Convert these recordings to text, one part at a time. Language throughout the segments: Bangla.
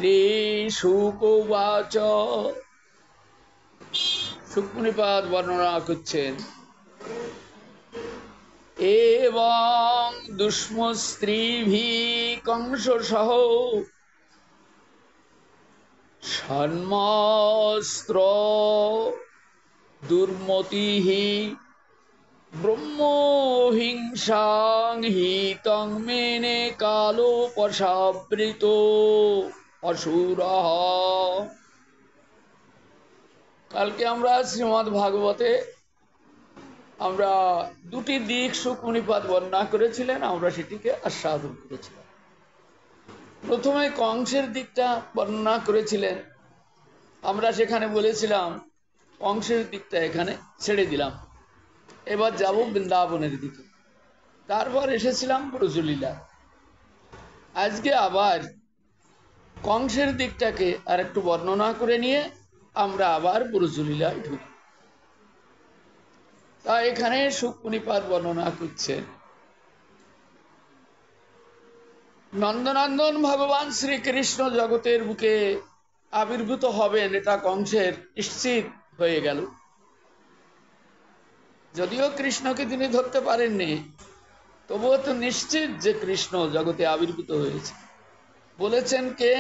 শ্রীশুকোবাচ শুকমুনিপাদ বর্ণনা করছেন এবং দুষ্মস্ত্রীভিঃ কংস সহ ষণ্মাস্ত্র দুর্মতিঃ ব্রহ্মহিংসাং হিতং মেনে কালোপসাবৃতো অসুরঃ। কালকে আমরা শ্রীমদ্ ভাগবতে আমরা দুটি দিক শুকমুনিপাদ বর্ণনা করেছিলেন, আমরা সেটিকে আস্বাদন করেছিলাম। প্রথমে কংসের দিকটা বর্ণনা করেছিলেন, আমরা সেখানে বলেছিলাম কংসের দিকটা এখানে ছেড়ে দিলাম, এবার যাব বৃন্দাবনের দিকে। তারপর এসেছিলাম ব্রজলীলা। আজকে আবার কংসের দিকটাকে আর একটু বর্ণনা করে নিয়ে আমরা আবার ব্রজলীলায় ঢুকি। তা এখানে শুকমুনিপাদ বর্ণনা করছেন নন্দনন্দন ভগবান শ্রীকৃষ্ণ জগতের বুকে আবির্ভূত হবেন, এটা কংসের নিশ্চিত হয়ে গেল। যদিও কৃষ্ণকে তিনি ধরতে পারেননি, তবুও তো নিশ্চিত যে কৃষ্ণ জগতে আবির্ভূত হয়েছে। বলেছেন কে?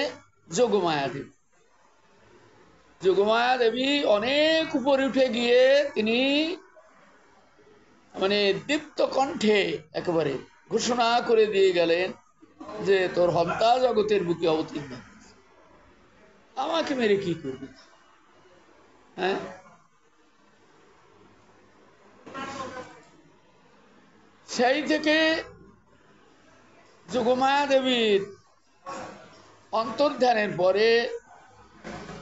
যোগমায়া দেবী। যোগমায়া দেবী অনেক উপরে উঠে গিয়ে তিনি দীপ্ত কণ্ঠে একেবারে ঘোষণা করে দিয়ে গেলেন যে তোর হন্তা জগতের বুকে অবতীর্ণ, আমাকে মেরে কি করবি? হ্যাঁ, সেই থেকে যোগমায়া দেবীর অন্তর্ধানের পরে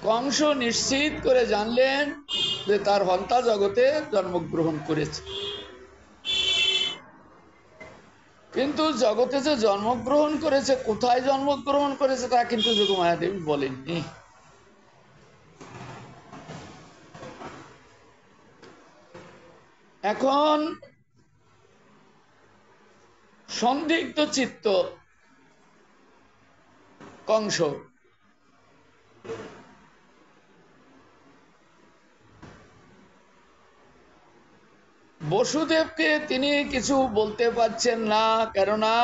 কংস নিশ্চিত করে জানলেন যে তার হন্তা জগতে জন্মগ্রহণ করেছে। কিন্তু জগতে যে জন্মগ্রহণ করেছে, কোথায় জন্মগ্রহণ করেছে তা কিন্তু যোগমায়া দেবী বলেননি। এখন সন্দিগ্ধ চিত্ত কংস। বসুদেবকে তিনি কিছু বলতে পারছেন না, কেননা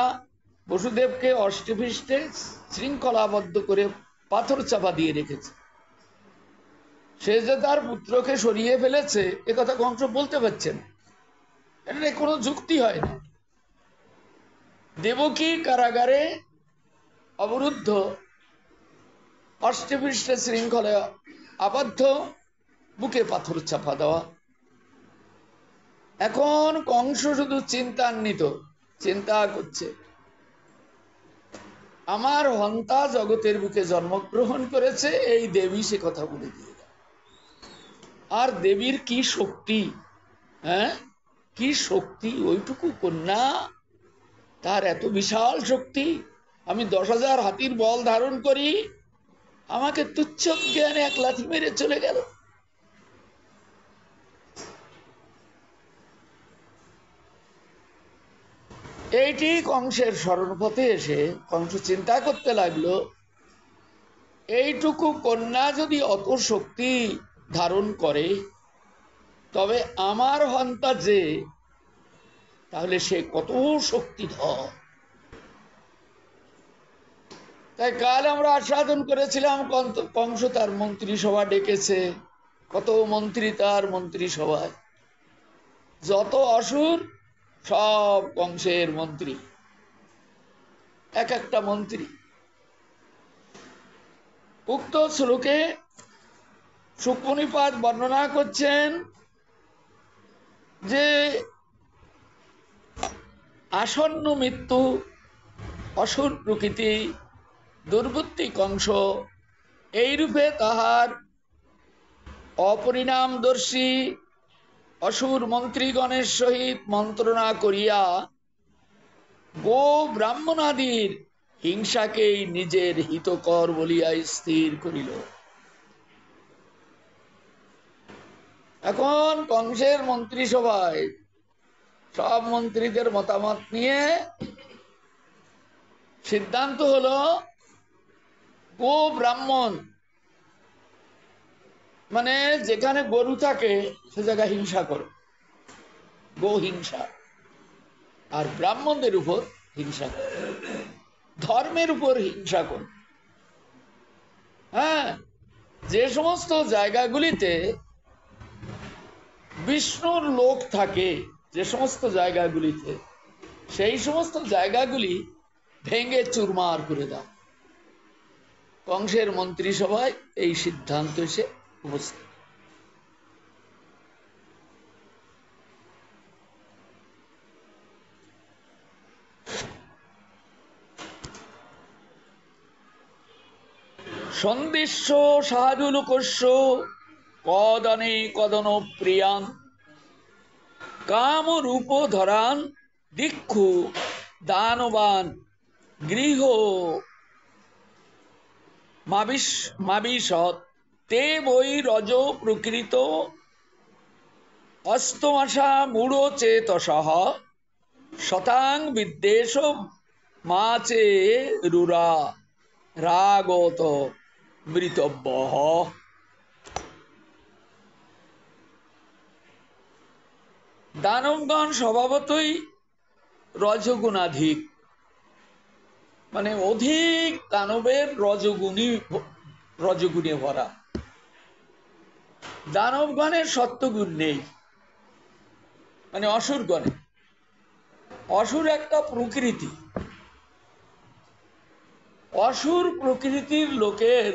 বসুদেবকে অষ্টপৃষ্ঠে শৃঙ্খলাবদ্ধ করে পাথর চাপা দিয়ে রেখেছে। সে যে তার পুত্রকে সরিয়ে ফেলেছে একথা কংস বলতে পারছেন, এটা কোনো যুক্তি হয় না। দেবকী কারাগারে অবরুদ্ধ, অষ্টপৃষ্ঠে শৃঙ্খলা আবদ্ধ, বুকে পাথর চাপা দেওয়া। এখন কংস শুধু চিন্তান্বিত, চিন্তা করছে আমার হন্তা জগতের বুকে জন্মগ্রহণ করেছে এই দেবী, সে কথা বলে দিয়ে। আর দেবীর কি শক্তি, হ্যাঁ কি শক্তি! ওইটুকু কন্যা, তার এত বিশাল শক্তি। আমি 10,000 হাতির বল ধারণ করি, আমাকে তুচ্ছ জ্ঞানে এক লাথি মেরে চলে গেল। এইটি কংসের স্মরণপথে এসে কংস চিন্তা করতে লাগলো, এইটুকু কন্যা যদি অত শক্তি ধারণ করে, তবে আমার হন্তা যে, তাহলে সে কত শক্তিধর। তাই কাল আমরা আস্বাদন করেছিলাম কংস তার মন্ত্রিসভা ডেকেছে। কত মন্ত্রী তার মন্ত্রিসভায়, যত অসুর সব কংসের মন্ত্রী, এক একটা মন্ত্রী। উক্ত শ্লোকে শুকমুনিপাদ বর্ণনা করছেন যে আসন্ন মৃত্যু, অসুর প্রকৃতি, দুর্বৃত্তি কংস এইরূপে তাহার অপরিণামদর্শী অসুর মন্ত্রীগণের সহিত মন্ত্রণা করিয়া গো ব্রাহ্মণাদির হিংসাকেই নিজের হিতকর বলিয়া স্থির করিল। এখন কংসের মন্ত্রিসভায় সব মন্ত্রীদের মতামত নিয়ে সিদ্ধান্ত হলো গো ব্রাহ্মণ মানে যেখানে গরু থাকে সে জায়গায় হিংসা করো, গো হিংসা। আর ব্রাহ্মণদের উপর হিংসা করো, ধর্মের উপর হিংসা করো। হ্যাঁ, যে সমস্ত জায়গাগুলিতে বিষ্ণুর লোক থাকে, যে সমস্ত জায়গাগুলিতে, সেই সমস্ত জায়গাগুলি ভেঙে চুরমার করে দাও। কংসের মন্ত্রিসভায় এই সিদ্ধান্ত এসে উপস্থিত। সন্দিশ্য সাহাযুলোকস্য কদনে কদন প্রিয়ান কাম রূপ ধরান দীক্ষু দানবান গৃহ মাবিশত তে বৈ রজ প্রকৃত অস্তমাশা মূঢ় চেতসঃ শতাং বিদ্বেষ মাচে রুরা রাগত মৃতব্যঃ। দানবগণ স্বভাবতই রজগুণাধিক, মানে অধিক দানবের রজগুণে ভরা। দানবগণের সত্যগুণ নেই, মানে অসুরগণে। অসুর একটা প্রকৃতি, অসুর প্রকৃতির লোকের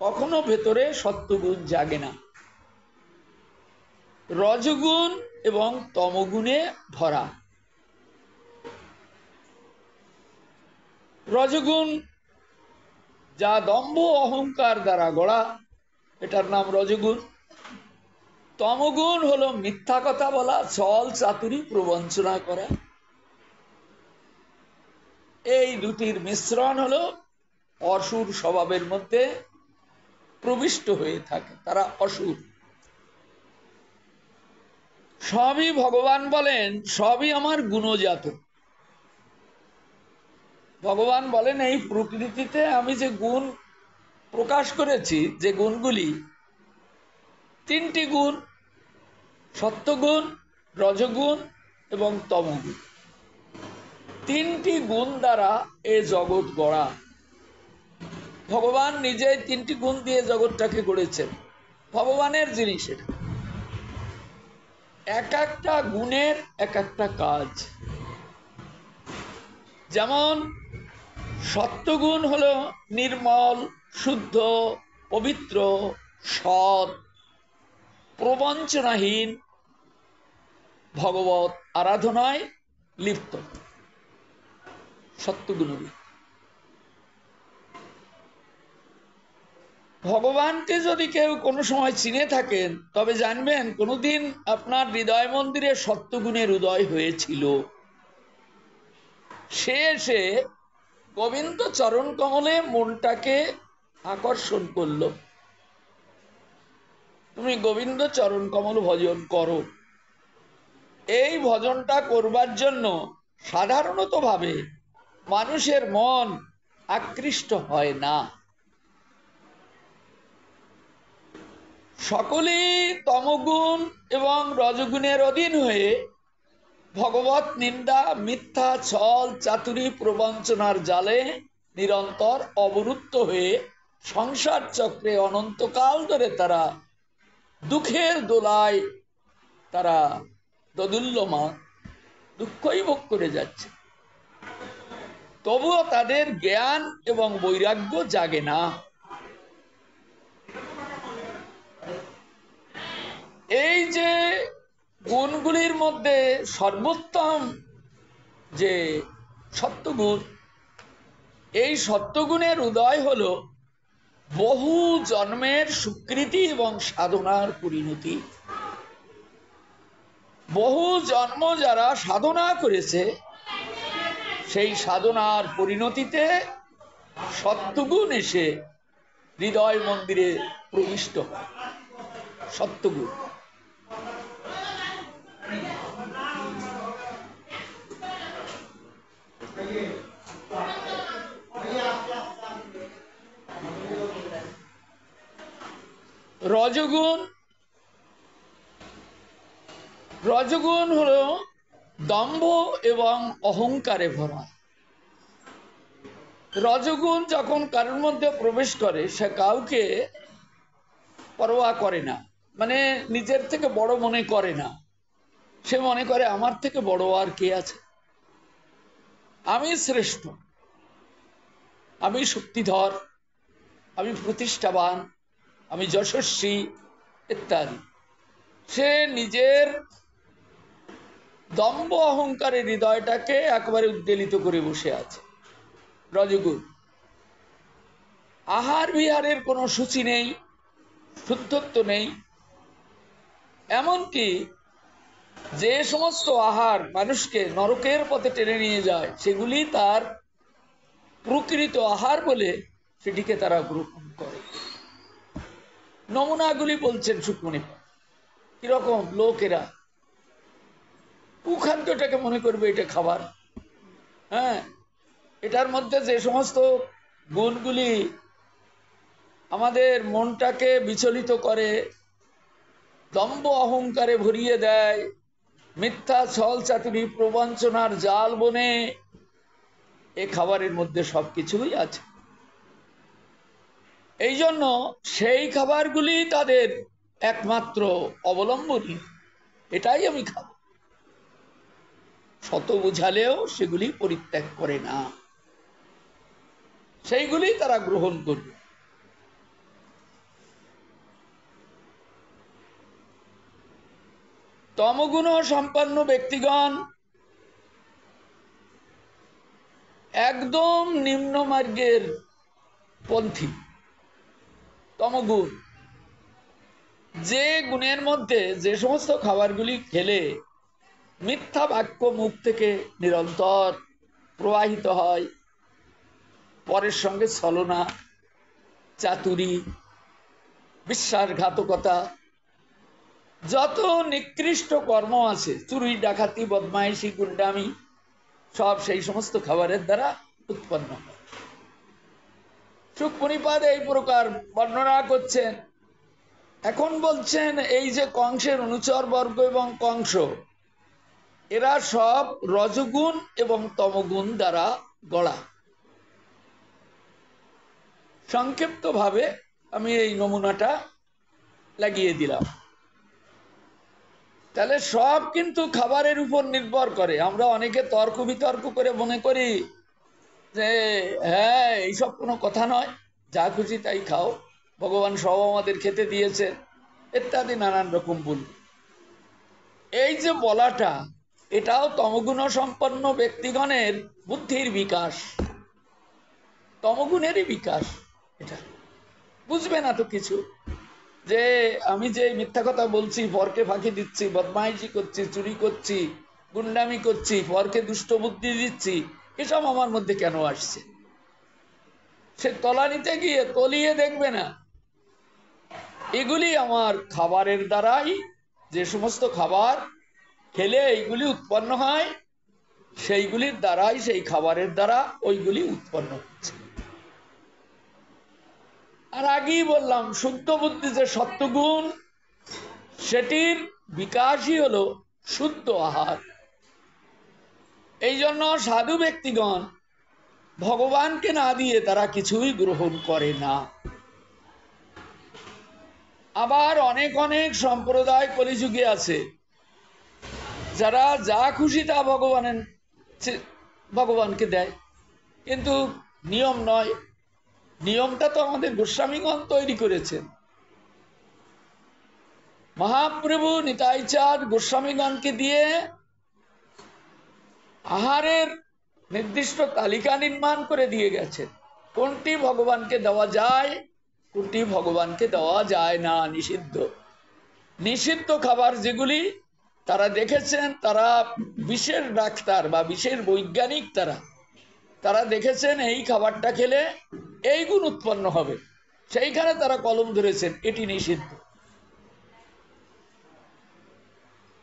কখনো ভেতরে সত্যগুণ জাগে না, রজগুণ এবং তমগুণে ভরা। রজগুণ যা দম্ভ অহংকার দ্বারা গড়া, এটার নাম রজগুণ। তমগুণ হলো মিথ্যা কথা বলা, ছল চাতুরি প্রবঞ্চনা করা। এই দুটির মিশ্রণ হলো অসুর স্বভাবের মধ্যে প্রবিষ্ট হয়ে থাকে, তারা অসুর। সবই ভগবান বলেন সবই আমার গুণজাত। ভগবান বলেন এই প্রকৃতিতে আমি যে গুণ প্রকাশ করেছি, যে গুণগুলি, তিনটি গুণ, সত্যগুণ, রজগুণ এবং তমগুণ, তিনটি গুণ দ্বারা এ জগৎ গড়া। ভগবান নিজেই তিনটি গুণ দিয়ে জগৎটাকে গড়েছেন, ভগবানের জিনিস এটা। এক একটা গুণের এক একটা কাজ। যেমন সত্যগুণ হলো নির্মল, শুদ্ধ, পবিত্র, সৎ, প্রবঞ্চনাহীন, ভগবত আরাধনায় লিপ্ত, সত্যগুণী। ভগবানকে যদি কেউ কোনো সময় চিনে থাকেন তবে জানবেন কোনোদিন আপনার হৃদয় মন্দিরে সত্যগুণের উদয় হয়েছিল। সে এসে গোবিন্দ চরণ কমলে মনটাকে আকর্ষণ করল। তুমি গোবিন্দ চরণ কমল ভজন করো। এই ভজনটা করবার জন্য সাধারণত ভাবে মানুষের মন আকৃষ্ট হয় না। সকলেই তমগুণ এবং রজগুণের অধীন হয়ে ভগবত নিন্দা, মিথ্যা, ছল চাতুরি প্রবঞ্চনার জালে নিরন্তর অবরুদ্ধ হয়ে সংসার চক্রে অনন্তকাল ধরে তারা দুঃখের দোলায় তারা দোদুল্যমান, দুঃখই ভোগ করে যাচ্ছে। তবুও তাদের জ্ঞান এবং বৈরাগ্য জাগে না। এই যে গুণগুলির মধ্যে সর্বোত্তম যে সত্যগুণ, এই সত্যগুণের উদয় হলো বহু জন্মের স্বীকৃতি এবং সাধনার পরিণতি। বহু জন্ম যারা সাধনা করেছে, সেই সাধনার পরিণতিতে সত্যগুণ এসে হৃদয় মন্দিরে প্রবিষ্ট হয়। সত্যগুণ রজগুণ, রজগুণ হলো দম্ভ এবং অহংকারে ভরা। রজগুণ যখন কারোর মধ্যে প্রবেশ করে সে কাউকে পরোয়া করে না, মানে নিজের থেকে বড় মনে করে না। সে মনে করে আমার থেকে বড় আর কে আছে, আমি শ্রেষ্ঠ, আমি শক্তিধর, আমি প্রতিষ্ঠাবান, আমি যশস্বী ইত্যাদি। সে নিজের দম্ভ অহংকারের হৃদয়টাকে একেবারে উদ্বেলিত করে বসে আছে। রজগুণ। আহার বিহারের কোনো সূচি নেই, শুদ্ধত্ব নেই। এমনকি যে সমস্ত আহার মানুষকে নরকের পথে টেনে নিয়ে যায় সেগুলি তার প্রকৃত আহার বলে সেটিকে তারা গ্রহণ করে। নমুনাগুলি বলছেন সুকমণি। কিরকম লোকেরা কুখাদ্যটাকে মনে করবে এটা খাবার। হ্যাঁ, এটার মধ্যে যে সমস্ত গুণগুলি আমাদের মনটাকে বিচলিত করে, দম্ভ অহংকারে ভরিয়ে দেয়, মিথ্যা ছল চাতুরি প্রবঞ্চনার জাল বনে, এ খাবারের মধ্যে সবকিছুই আছে। এই জন্য সেই খাবারগুলি তাদের একমাত্র অবলম্বনী। এটাই আমি খাবো, শত বুঝালেও সেগুলি পরিত্যাগ করে না, সেইগুলি তারা গ্রহণ করবে। তমগুণ সম্পন্ন ব্যক্তিগণ একদম নিম্ন মার্গের পন্থী। তমগুণ, যে গুণের মধ্যে যে সমস্ত খাবারগুলি খেলে মিথ্যা বাক্য মুখ থেকে নিরন্তর প্রবাহিত হয়, পরের সঙ্গে ছলনা, চাতুরি, বিশ্বাসঘাতকতা, যত নিকৃষ্ট কর্ম আছে, চুরি ডাকাতি বদমাইশি গুন্ডামি, সব সেই সমস্ত খাবারের দ্বারা উৎপন্ন হয়। সুখমণিপাদ এই প্রকার বর্ণনা করছেন। এখন বলছেন এই যে কংসের অনুচর বর্গ এবং কংস, এরা সব রজগুণ এবং তমগুণ দ্বারা গড়া। সংক্ষিপ্ত ভাবে আমি এই নমুনাটা লাগিয়ে দিলাম। তাহলে সব কিন্তু খাবারের উপর নির্ভর করে। আমরা অনেকে তর্ক বিতর্ক করে মনে করি যে হ্যাঁ এইসব কোনো কথা নয়, যা খুশি তাই খাও, ভগবান সব আমাদের খেতে দিয়েছে ইত্যাদি নানান রকম বল। এই যে বলাটা, এটাও তমগুণ সম্পন্ন ব্যক্তিগণের বুদ্ধির বিকাশ, তমগুণেরই বিকাশ। এটা বুঝবে না তো কিছু, যে আমি যে মিথ্যা কথা বলছি, পরকে ফাঁকি দিচ্ছি, বদমাইশি করছি, চুরি করছি, গুন্ডামি করছি, পরকে দুষ্ট বুদ্ধি দিচ্ছি, এসব আমার মধ্যে কেন আসছে? সে তলানিতে গিয়ে তলিয়ে দেখবে না। এগুলি আমার খাবারের দ্বারাই, যে সমস্ত খাবার খেলে এইগুলি উৎপন্ন হয়, সেইগুলির দ্বারাই, সেই খাবারের দ্বারা ওইগুলি উৎপন্ন হচ্ছে। আর আগেই বললাম শুদ্ধ বুদ্ধি যে সত্যগুণ, সেটির বিকাশই হলো শুদ্ধ আহার। এই জন্য সাধু ব্যক্তিগণ ভগবানকে না দিয়ে তারা কিছুই গ্রহণ করে না। আবার অনেক অনেক সম্প্রদায় কলিযুগে আছে, যারা যা খুশি তা ভগবানকে দেয়, কিন্তু নিয়ম নয়। নিয়মটা তো আমাদের গোস্বামীগণ তৈরি করেছেন। মহাপ্রভু নিতাই চাঁদ গোস্বামীগণকে দিয়ে আহারের নির্দিষ্ট তালিকা নির্মাণ করে দিয়ে গেছেন, কোনটি ভগবানকে দেওয়া যায়, কোনটি ভগবানকে দেওয়া যায় না, নিষিদ্ধ। নিষিদ্ধ খাবার যেগুলি তারা দেখেছেন, তারা বিশেষ ডাক্তার বা বিশেষ বৈজ্ঞানিক, তারা দেখেছেন এই খাবারটা খেলে এই গুণ উৎপন্ন হবে, সেইখানে তারা কলম ধরেছেন এটি নিষিদ্ধ।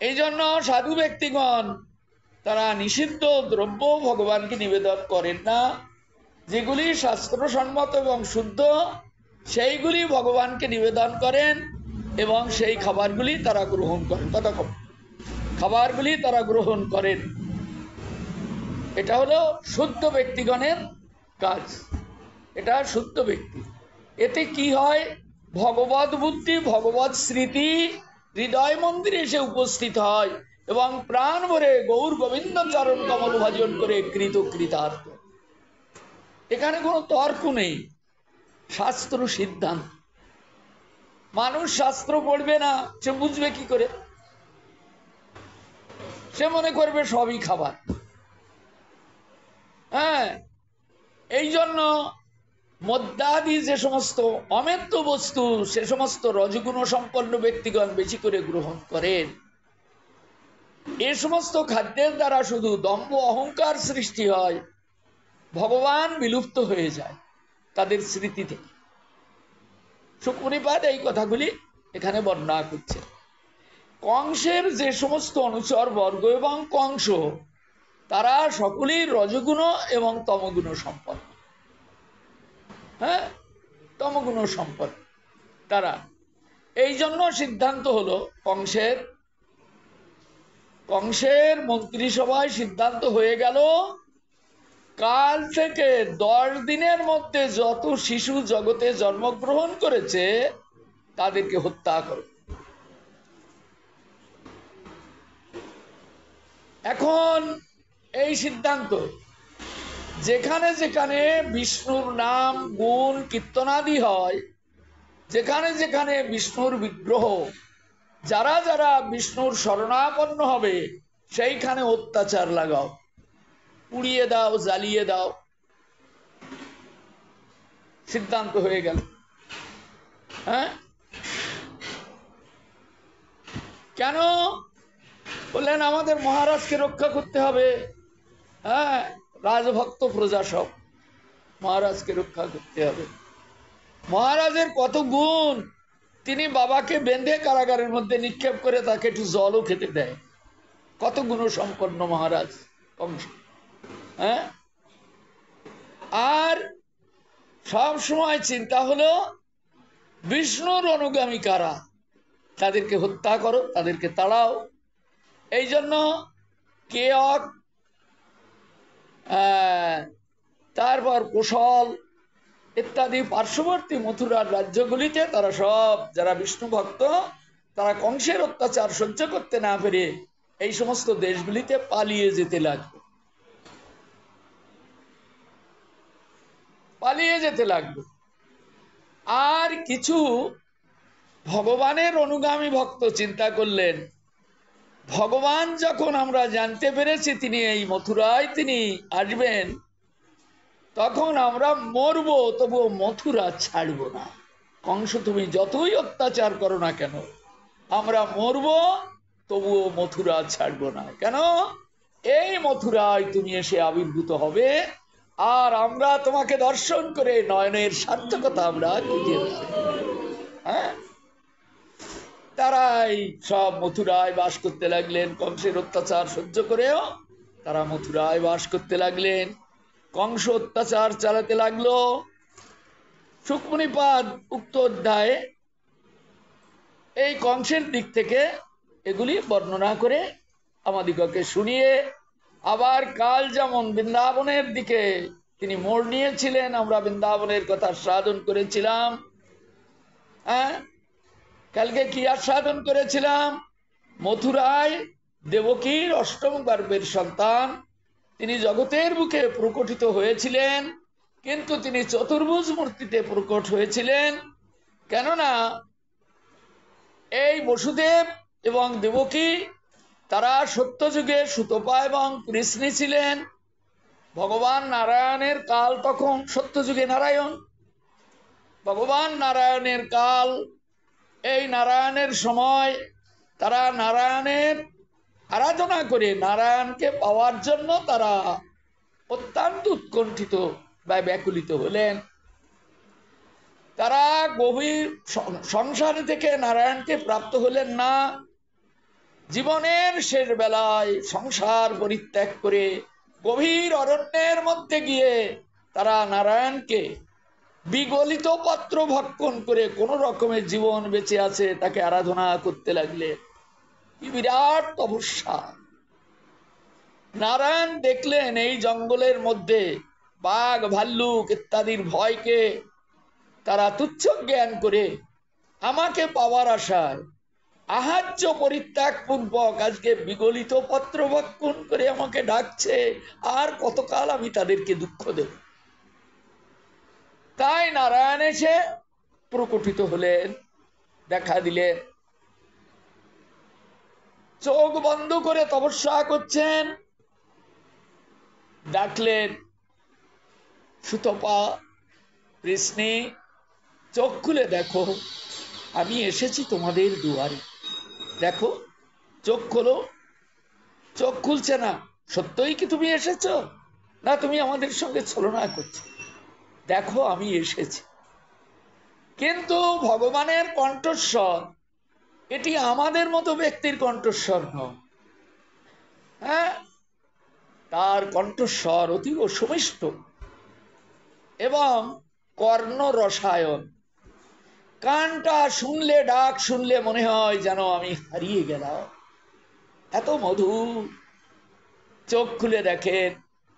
এই জন্য সাধু ব্যক্তিগণ তারা নিষিদ্ধ দ্রব্য ভগবানকে নিবেদন করেন না। যেগুলি শাস্ত্রসম্মত এবং শুদ্ধ, সেইগুলি ভগবানকে নিবেদন করেন এবং সেই খাবারগুলি তারা গ্রহণ করেন। কতক্ষণ খাবারগুলি তারা গ্রহণ করেন, এটা হলো শুদ্ধ ব্যক্তিগণের কাজ। এটা শুদ্ধ ব্যক্তি। এতে কি হয়, ভগবত বুদ্ধি ভগবত স্মৃতি হৃদয় মন্দিরে এসে উপস্থিত হয় এবং প্রাণ ভরে গৌর গোবিন্দ চরণ কমল ভজন করে কৃতার্থ। এখানে কোনো তর্ক নেই, শাস্ত্র সিদ্ধান্ত। মানুষ শাস্ত্র পড়বে না, সে বুঝবে কি করে? সে মনে করবে সবই খাবার। হ্যাঁ, এই জন্য মদ্যাদি যে সমস্ত অমেদ্য বস্তু সে সমস্ত রজগুণ সম্পন্ন ব্যক্তিগণ বেশি করে গ্রহণ করেন। এ সমস্ত খাদ্যের দ্বারা শুধু দম্ভ অহংকার সৃষ্টি হয়, ভগবান বিলুপ্ত হয়ে যায় তাদের স্মৃতি থেকে। শুকমুনিপাদ এই কথাগুলি এখানে বর্ণনা করছে। কংসের যে সমস্ত অনুচর বর্গ এবং কংস, তারা সকলেই রজগুণ এবং তমগুণ সম্পন্ন। হ্যাঁ, তমগুণ সম্পন্ন তারা। এই জন্য সিদ্ধান্ত হলো কংসের মন্ত্রিসভায় সিদ্ধান্ত হয়ে গেল, কাল থেকে 10 দিনের মধ্যে যত শিশু জগতে জন্মগ্রহণ করেছে তাদেরকে হত্যা করো। এখন এই সিদ্ধান্ত যেখানে যেখানে বিষ্ণুর নাম গুণ কীর্তনাদি হয়, যেখানে যেখানে বিষ্ণুর বিগ্রহ, যারা যারা বিষ্ণুর শরণাপন্ন হবে সেইখানে অত্যাচার লাগাও, পুড়িয়ে দাও, জ্বালিয়ে দাও। সিদ্ধান্ত হয়ে গেল। হ্যাঁ, কেন বললেন? আমাদের মহারাজকে রক্ষা করতে হবে। হ্যাঁ, রাজভক্ত প্রজা সব, মহারাজকে রক্ষা করতে হবে। মহারাজের কত গুণ, তিনি বাবাকে বেঁধে কারাগারের মধ্যে নিক্ষেপ করে তাকে একটু জলও খেতে দেয়। কত গুণ সম্পন্ন মহারাজ কংস। হ্যাঁ, আর সব সময় চিন্তা হলো বিষ্ণুর অনুগামী কারা, তাদেরকে হত্যা করো, তাদেরকে তাড়াও। এই জন্য কেয়ক, তারপর কোশল ইত্যাদি পার্শ্ববর্তী মথুরার রাজ্যগুলিতে তারা সব যারা বিষ্ণু ভক্ত, তারা কংসের অত্যাচার সহ্য করতে না পেরে এই সমস্ত দেশগুলিতে পালিয়ে যেতে লাগলো, পালিয়ে যেতে লাগলো। আর কিছু ভগবানের অনুগামী ভক্ত চিন্তা করলেন, ভগবান যখন আমরা জানতে পেরেছি তিনি এই মথুরায় তিনি আসবেন, তখন আমরা মরব, তবুও মথুরা ছাড়ব না। কংস তুমি যতই অত্যাচার করো না কেন, আমরা মরব, তবুও মথুরা ছাড়ব না। কেন? এই মথুরায় তুমি এসে আবির্ভূত হবে, আর আমরা তোমাকে দর্শন করে নয়নের সার্থকতা আমরা খুঁজে নেব। হ্যাঁ, তারাই সব মথুরায় বাস করতে লাগলেন। কংসের অত্যাচার সহ্য করেও তারা মথুরায় বাস করতে লাগলেন। কংস অত্যাচার চালাতে লাগলো। শুকমুনিপাদ উক্ত অধ্যায়ে এই কংসের দিক থেকে এগুলি বর্ণনা করে আমাদিগকে শুনিয়ে, আবার কাল যেমন বৃন্দাবনের দিকে তিনি মোড় নিয়েছিলেন, আমরা বৃন্দাবনের কথা সাধন করেছিলাম। হ্যাঁ, কালকে কি আস্বাদন করেছিলাম? মথুরায় দেবকীর অষ্টম গর্ভের সন্তান, তিনি জগতের বুকে প্রকটিত হয়েছিলেন, কিন্তু তিনি চতুর্ভুজ মূর্তিতে প্রকট হয়েছিলেন। কেননা এই বসুদেব এবং দেবকী তারা সত্যযুগে সুতপা এবং কৃষ্ণী ছিলেন। ভগবান নারায়ণের কাল তখন সত্যযুগে নারায়ণ, ভগবান নারায়ণের কাল। এই নারায়ণের সময় তারা নারায়ণের আরাধনা করে নারায়ণকে পাওয়ার জন্য তারা অত্যন্ত উৎকণ্ঠিত বা ব্যাকুলিত হলেন। তারা গভীর সংসার থেকে নারায়ণকে প্রাপ্ত হলেন না। জীবনের শেষ বেলায় সংসার পরিত্যাগ করে গভীর অরণ্যের মধ্যে গিয়ে তারা নারায়ণকে বিগলিত পত্র ভক্ষণ করে কোন রকমের জীবন বেঁচে আছে তাকে আরাধনা করতে লাগলে। কি বিরাট তপস্যা! নারায়ণ দেখলেন এই জঙ্গলের মধ্যে বাঘ ভাল্লুক ইত্যাদির ভয়কে তারা তুচ্ছ জ্ঞান করে আমাকে পাওয়ার আশায় আহার্য পরিত্যাগ পূর্বক আজকে বিগলিত পত্র ভক্ষণ করে আমাকে ডাকছে। আর কতকাল আমি তাদেরকে দুঃখ দেব? তাই নারায়ণ এসে প্রকটিত হলেন, দেখা দিলেন। চোখ বন্ধ করে তপস্যা করছেন। ডাকলেন, সুতপা, কৃষ্ণে, চোখ খুলে দেখো, আমি এসেছি তোমাদের দুয়ারে। দেখো, চোখ খোলো। চোখ খুলছে না। সত্যই কি তুমি এসেছ, না তুমি আমাদের সঙ্গে ছলনা করছো? দেখো, আমি এসেছি। কিন্তু ভগবানের কণ্ঠস্বর এটি আমাদের মতো ব্যক্তির কণ্ঠস্বর নয়। হ্যাঁ, তার কণ্ঠস্বর অতীব সুমিষ্ট এবং কর্ণ রসায়ন। কানটা শুনলে, ডাক শুনলে মনে হয় যেন আমি হারিয়ে গেলাম, এত মধুর। চোখ খুলে দেখেন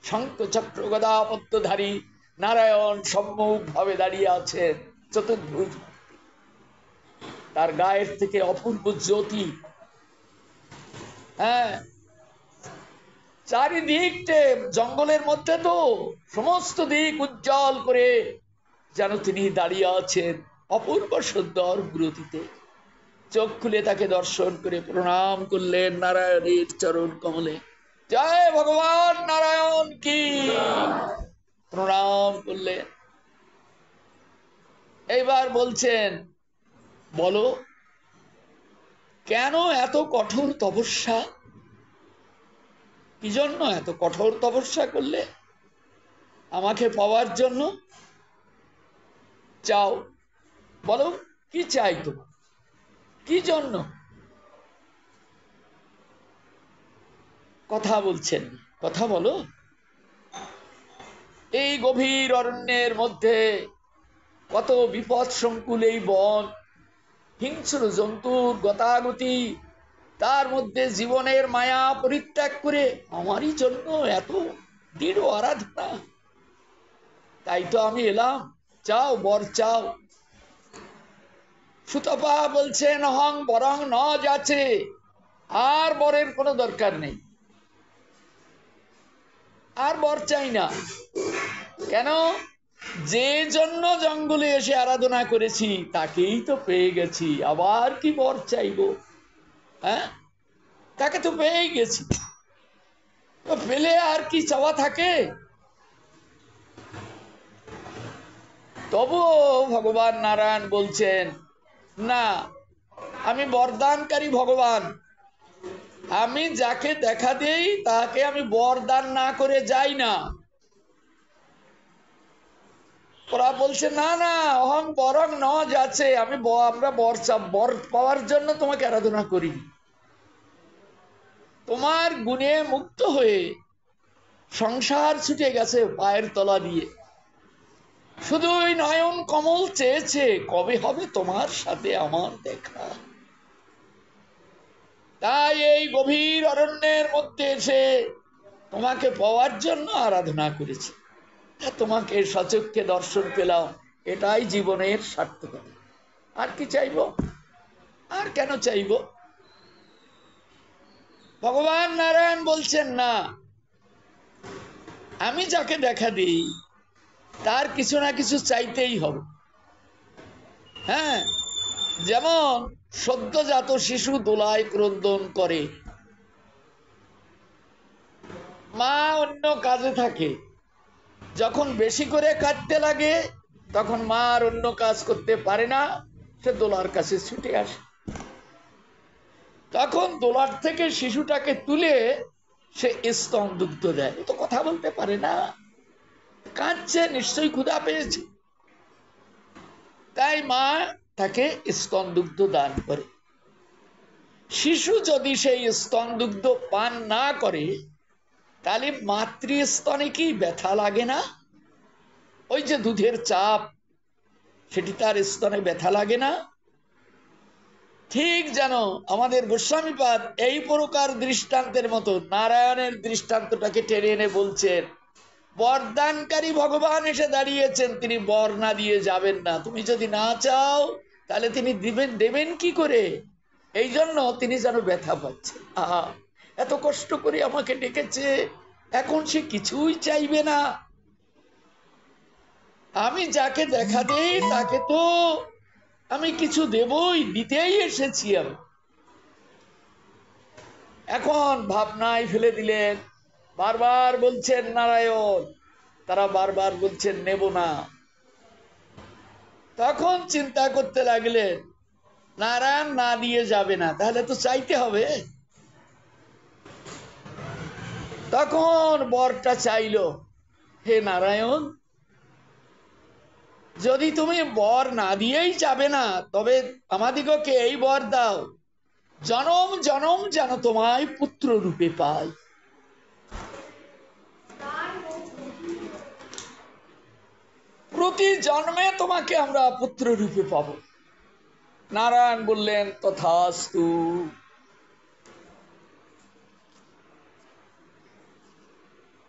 শঙ্খ চক্র গদা পদ্মধারী নারায়ণ সম্মুখ ভাবে দাঁড়িয়ে আছেন, চতুর্ভুজ। তার গায়ের থেকে অপূর্ব জ্যোতি। হ্যাঁ, চারিদিকটে জঙ্গলের মধ্যে তো সমস্ত দিক উজ্জ্বল করে যেন তিনি দাঁড়িয়ে আছেন অপূর্ব সুন্দর গ্রতিতে। চোখ খুলে তাকে দর্শন করে প্রণাম করলেন নারায়ণের চরণ কমলে। জয় ভগবান নারায়ণ কি! প্রণাম করলেন। এইবার বলছেন, বলো কেন এত কঠোর তপস্যা? কি জন্য এত কঠোর তপস্যা করলে? আমাকে পাওয়ার জন্য? চাও, বলো কি চাই তোমার, কি জন্য? কথা বলছেন, কথা বলো। এই গভীর অরণ্যের মধ্যে কত বিপদ সংকুল এই বন, হিংস্র জন্তুর গতাগতি, তার মধ্যে জীবনের মায়া পরিত্যাগ করে আমারই জন্য এত দৃঢ় আরাধনা। তাই তো আমি এলাম। চাও, বর চাও। সুতপা বলছেন, অহং বরং ন যাচ্ছে, আর বরের কোনো দরকার নেই, আর বর চাই না। কেন? যে জন্য জঙ্গলে এসে আরাধনা করেছি তাকেই তো পেয়ে গেছি, আবার কি বর চাইব? হ্যাঁ, তাকে তো পেয়ে গেছি, তো পেলে আর কি চাওয়া থাকে? তবুও ভগবান নারায়ণ বলছেন, না, আমি বরদানকারী ভগবান। আমি যাকে দেখা দেই তাকে আমি বরদান না করে যাই না। ওরা বলছে, না না, অহং বরং ন যাচ্ছে, আমরা বর পাওয়ার জন্য তোমাকে আরাধনা করি। তোমার গুণে মুক্ত হয়ে সংসার ছুটে গেছে পায়ের তলা দিয়ে, শুধু ওই নয়ন কমল চেয়েছে কবে হবে তোমার সাথে আমার দেখা। তাই এই গভীর অরণ্যের মধ্যে এসে তোমাকে পাওয়ার জন্য আরাধনা করেছি। তোমাকে সচক্ষে দর্শন পেলাম, এটাই জীবনের সার্থকতা। আর কি চাইব? আর কেন চাইব? ভগবান নারায়ণ বলছেন, না, আমি যাকে দেখা দিই তার কিছু না কিছু চাইতেই হবে। হ্যাঁ, যেমন সদ্যজাত শিশু দোলায় ক্রন্দন করে, মা অন্য কাজে থাকে, যখন বেশি করে কাঁদতে লাগে তখন মা আর অন্য কাজ করতে পারে না, সে দোলার কাছে ছুটে আসে। তখন দোলার থেকে শিশুটাকে তুলে সে স্তন দুগ্ধ দেয়। তো কথা বলতে পারে না, কাঁদছে, নিশ্চয়ই ক্ষুধা পেয়েছে। তাই মা তাকে স্তন দুগ্ধ দান করে। শিশু যদি সেই স্তন দুগ্ধ পান না করে তাহলে মাতৃস্তনে কি ব্যথা লাগে না? ওই যে দুধের চাপ সেটি তার স্তনে ব্যথা লাগে না। ঠিক যেন আমাদের গোস্বামীপাদ এই প্রকার দৃষ্টান্তের মতো নারায়ণের দৃষ্টান্তটাকে টেনে এনে বলছেন, বরদানকারী ভগবান এসে দাঁড়িয়েছেন, তিনি বর না দিয়ে যাবেন না। তুমি যদি না চাও তাহলে তিনি দেবেন কি করে? এই জন্য তিনি যেন ব্যথা পাচ্ছেন। আহা, এত কষ্ট করে আমাকে ডেকেছে, এখন সে কিছুই চাইবে না। আমি যাকে দেখা দেই তাকে তো আমি কিছু দেবই, দিতেই এসেছি আমি। এখন ভাবনায় ফেলে দিলেন, বারবার বলছেন নারায়ণ, তারা বারবার বলছেন নেব না। তখন চিন্তা করতে লাগলেন, নারায়ণ না দিয়ে যাবে না, তাহলে তো চাইতে হবে। তখন বরটা চাইল, হে নারায়ণ, যদি তুমি বর না দিয়েই যাবে না, তবে আমাদিগকে এই বর দাও, জনম জনম যেন তোমায় পুত্র রূপে পাই। প্রতি জন্মে তোমাকে আমরা পুত্র রূপে পাব। নারায়ণ বললেন, তথাস্তু।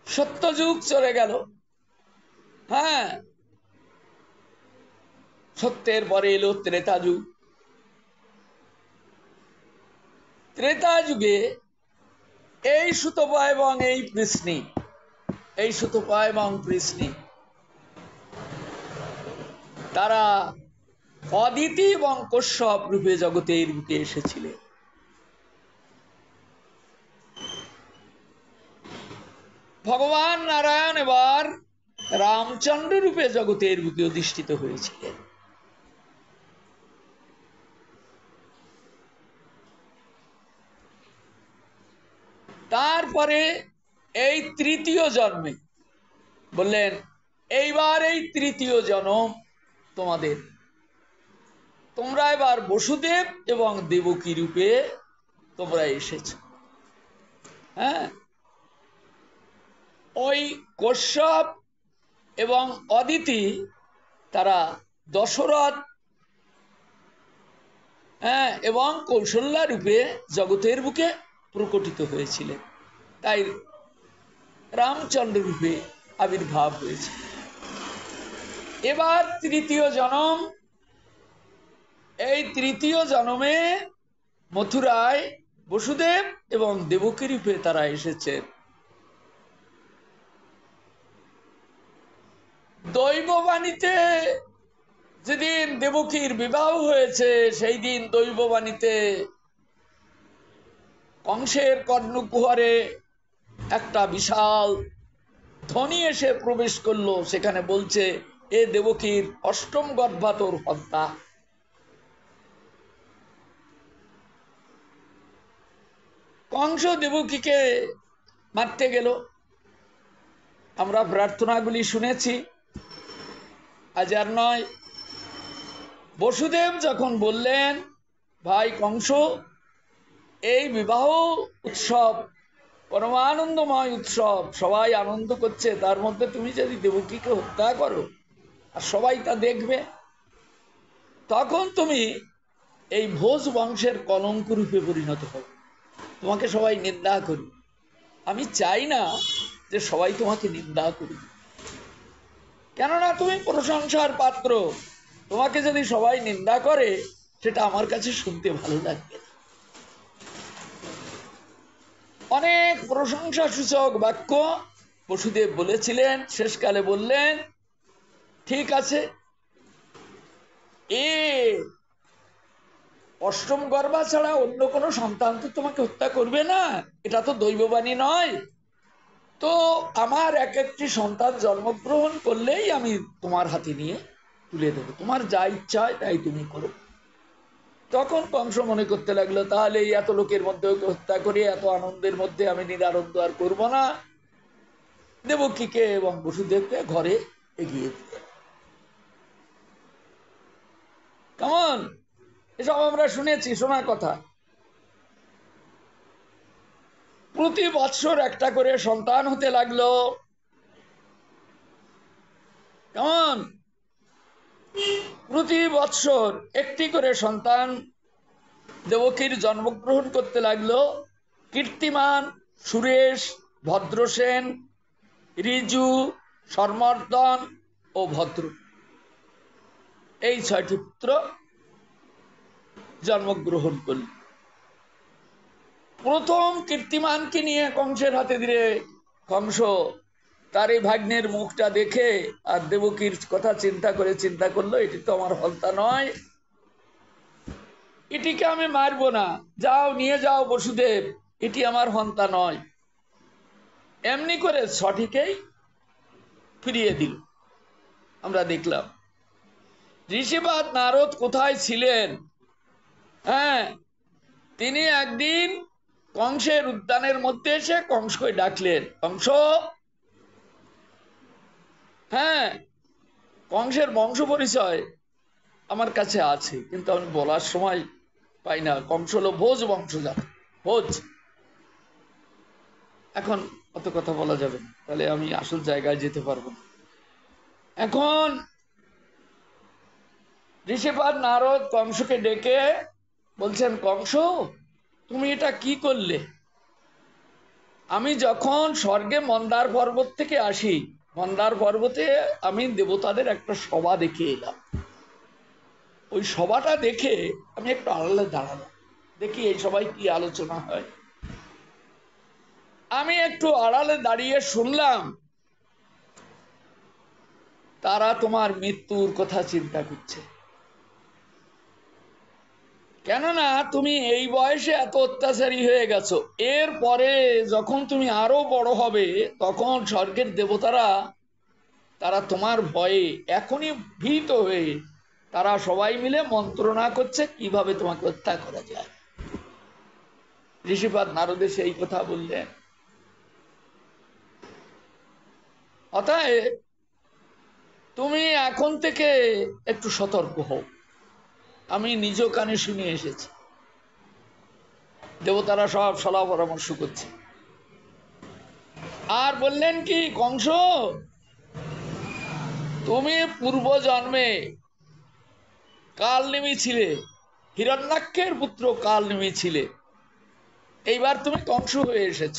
সত্যযুগ চলে গেল। হ্যাঁ, সত্যের পরে এলো ত্রেতা যুগ। ত্রেতা যুগে এই সুতপা এবং এই পৃষ্ণি, এই সুতপা এবং পৃষ্ণি তারা অদিতি এবং কশ্যপ রূপে জগতের বুকে এসেছিলেন। ভগবান নারায়ণ এবার রামচন্দ্র রূপে জগতের বুকে অধিষ্ঠিত হয়েছিলেন। তারপরে এই তৃতীয় জন্মে বললেন, এইবার এই তৃতীয় জন্ম তোমাদের, তোমরা এবার বসুদেব এবং দেবকী রূপে তোমরা এসেছ। হ্যাঁ, ওই কশ্যপ এবং অদিতি তারা দশরথ এবং কৌশল্যা রূপে জগতের বুকে প্রকটিত হয়েছিলেন, তাই রামচন্দ্র রূপে আবির্ভাব হয়েছে। এবার তৃতীয় জন্ম, এই তৃতীয় জন্মে মথুরায় বসুদেব এবং দেবকী রূপে তারা এসেছেন। দৈববাণীতে যেদিন দেবকীর বিবাহ হয়েছে, সেই দিন দৈববাণীতে কংসের কর্ণকুহরে একটা বিশাল ধ্বনি এসে প্রবেশ করলো। সেখানে বলছে, এ দেবকীর অষ্টম গর্ভাতর হত্যা। কংস দেবকীকে মারতে গেল। আমরা প্রার্থনাগুলি শুনেছি, আজ আর নয়। বসুদেব যখন বললেন, ভাই কংস, এই বিবাহ উৎসব পরমানন্দময় উৎসব, সবাই আনন্দ করছে, তার মধ্যে তুমি যদি দেবকীকে হত্যা করো আর সবাই তা দেখবে, তখন তুমি এই ভোজ বংশের কলঙ্ক রূপে পরিণত হবে, তোমাকে সবাই নিন্দা করবে। আমি চাই না যে সবাই তোমাকে নিন্দা করবে, কেননা তুমি প্রশংসার পাত্র। তোমাকে যদি সবাই নিন্দা করে, সেটা আমার কাছে শুনতে ভালো লাগবে। অনেক প্রশংসা সূচক বাক্য বসুদেব বলেছিলেন। শেষকালে বললেন, ঠিক আছে, এ অষ্টম গর্ভা ছাড়া অন্য কোনো সন্তান তো তোমাকে হত্যা করবে না, এটা তো দৈববাণী নয়। তো আমার এক একটি সন্তান জন্মগ্রহণ করলেই আমি তোমার হাতে নিয়ে তুলে দেবো, তোমার যা ইচ্ছা হয় তাই তুমি করো। তখন কংস মনে করতে লাগলো, তাহলে এই এত লোকের মধ্যে ওকে হত্যা করে এত আনন্দের মধ্যে আমি নিরানন্দ আর করবো না। দেবকীকে এবং বসুদেবকে ঘরে এগিয়ে দিল। কেমন? এসব আমরা শুনেছি, শোনার কথা। প্রতি বৎসর একটা করে সন্তান হতে লাগলো। কেমন? প্রতি বৎসর একটি করে সন্তান দেবকীর জন্মগ্রহণ করতে লাগলো। কীর্তিমান, সুরেশ, ভদ্রসেন, ঋজু, শর্মর্দন ও ভদ্র, এই 6টি পুত্র জন্মগ্রহণ করল। প্রথম কীর্তিমানকে নিয়ে কংসের হাতে দিলে কংস তার এই ভাগ্নের মুখটা দেখে আর দেবকীর কথা চিন্তা করলো, এটি তো আমার হন্তা নয়, এটিকে আমি মারবো না, যাও নিয়ে যাও বসুদেব, এটি আমার হন্তা নয়। এমনি করে 6টিকেই ফিরিয়ে দিল। আমরা দেখলাম ঋষিপাদ নারদ কোথায় ছিলেন। হ্যাঁ, তিনি একদিন কংসের উদ্যানের মধ্যে এসে কংসকে ডাকলেন, কংস। হ্যাঁ, কংসের বংশ পরিচয় আমার কাছে আছে, কিন্তু আমি বলার সময় পাই না। কংস হলো ভোজ বংশজাত, ভোজ। এখন অত কথা বলা যাবে না, তাহলে আমি আসল জায়গায় যেতে পারবো না। এখন ঋষিপাদ নারদ কংসকে ডেকে বলছেন, কংস তুমি এটা কি করলে? আমি যখন স্বর্গে মন্দার পর্বত থেকে আসি, মন্দার পর্বতে আমি দেবতাদের একটা সভা দেখে এলাম। ওই সভাটা দেখে আমি একটু আড়ালে দাঁড়ালাম, দেখি এই সবাই কি আলোচনা হয়। আমি একটু আড়ালে দাঁড়িয়ে শুনলাম তারা তোমার মৃত্যুর কথা চিন্তা করছে। কেননা তুমি এই বয়সে এত অত্যাচারী হয়ে গেছো, এর পরে যখন তুমি আরো বড় হবে তখন স্বর্গের দেবতারা তারা তোমার ভয়ে এখনই ভীত হয়ে তারা সবাই মিলে মন্ত্রণা করছে কিভাবে তোমাকে হত্যা করা যায়। ঋষিপাদ নারদে সেই কথা বললেন। অতএব তুমি এখন থেকে একটু সতর্ক হও। আমি নিজ কানে শুনে এসেছি, দেবতারা সব সলা পরামর্শ করছে। আর বললেন কি, কংস তুমি পূর্ব জন্মে কালনেমি ছিলে, হিরণ্যাক্ষের পুত্র কালনেমি ছিলে, এইবার তুমি কংস হয়ে এসেছ।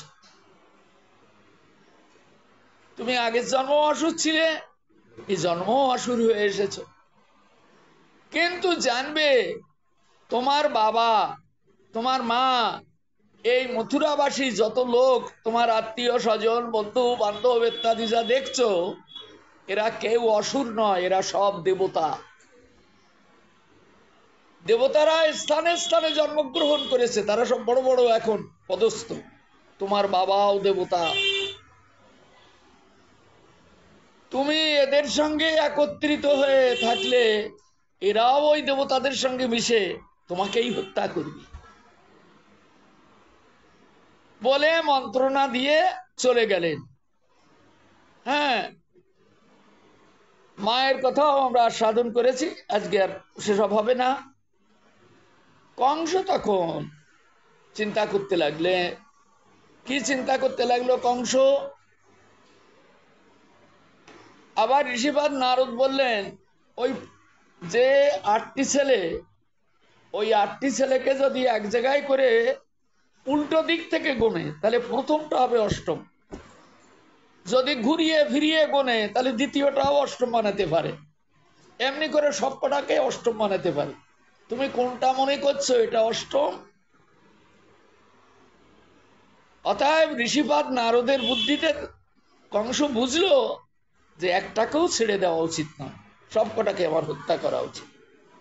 তুমি আগের জন্ম অসুর ছিলে, এই জন্ম অসুর হয়ে এসেছ। কিন্তু জানবে তোমার বাবা, তোমার মা, এই মথুরাবাসী যত লোক, তোমার আত্মীয় স্বজন, বন্ধু বান্ধব ইত্যাদি যা দেখছো, এরা কেউ অসুর নয়, এরা সব দেবতা। দেবতারা স্থানে স্থানে জন্মগ্রহণ করেছে, তারা সব বড় বড় এখন পদস্থ। তোমার বাবাও দেবতা। তুমি এদের সঙ্গে একত্রিত হয়ে থাকলে এরাও ওই দেবতাদের সঙ্গে মিশে তোমাকেই হত্যা করবে বলে মন্ত্রণা দিয়ে চলে গেলেন। হ্যাঁ, মায়ের কথাও আমরা সাধন করেছি, আজকে আর সেসব হবে না। কংস তখন চিন্তা করতে লাগলে, কি চিন্তা করতে লাগলো কংস? আবার ঋষিপাদ নারদ বললেন, ওই যে 8টি ছেলে, ওই 8টি ছেলেকে যদি এক জায়গায় করে উল্টো দিক থেকে গোনে তাহলে প্রথমটা হবে অষ্টম, যদি ঘুরিয়ে ফিরিয়ে গোনে তাহলে দ্বিতীয়টাও অষ্টম বানাতে পারে, এমনি করে সবকটাকে অষ্টম বানাতে পারে। তুমি কোনটা মনে করছো এটা অষ্টম? অতএব ঋষিপাদ নারদের বুদ্ধিতে কংস বুঝলো যে একটাকেও ছেড়ে দেওয়া উচিত নয়, সবকটাকে আমার হত্যা করা উচিত।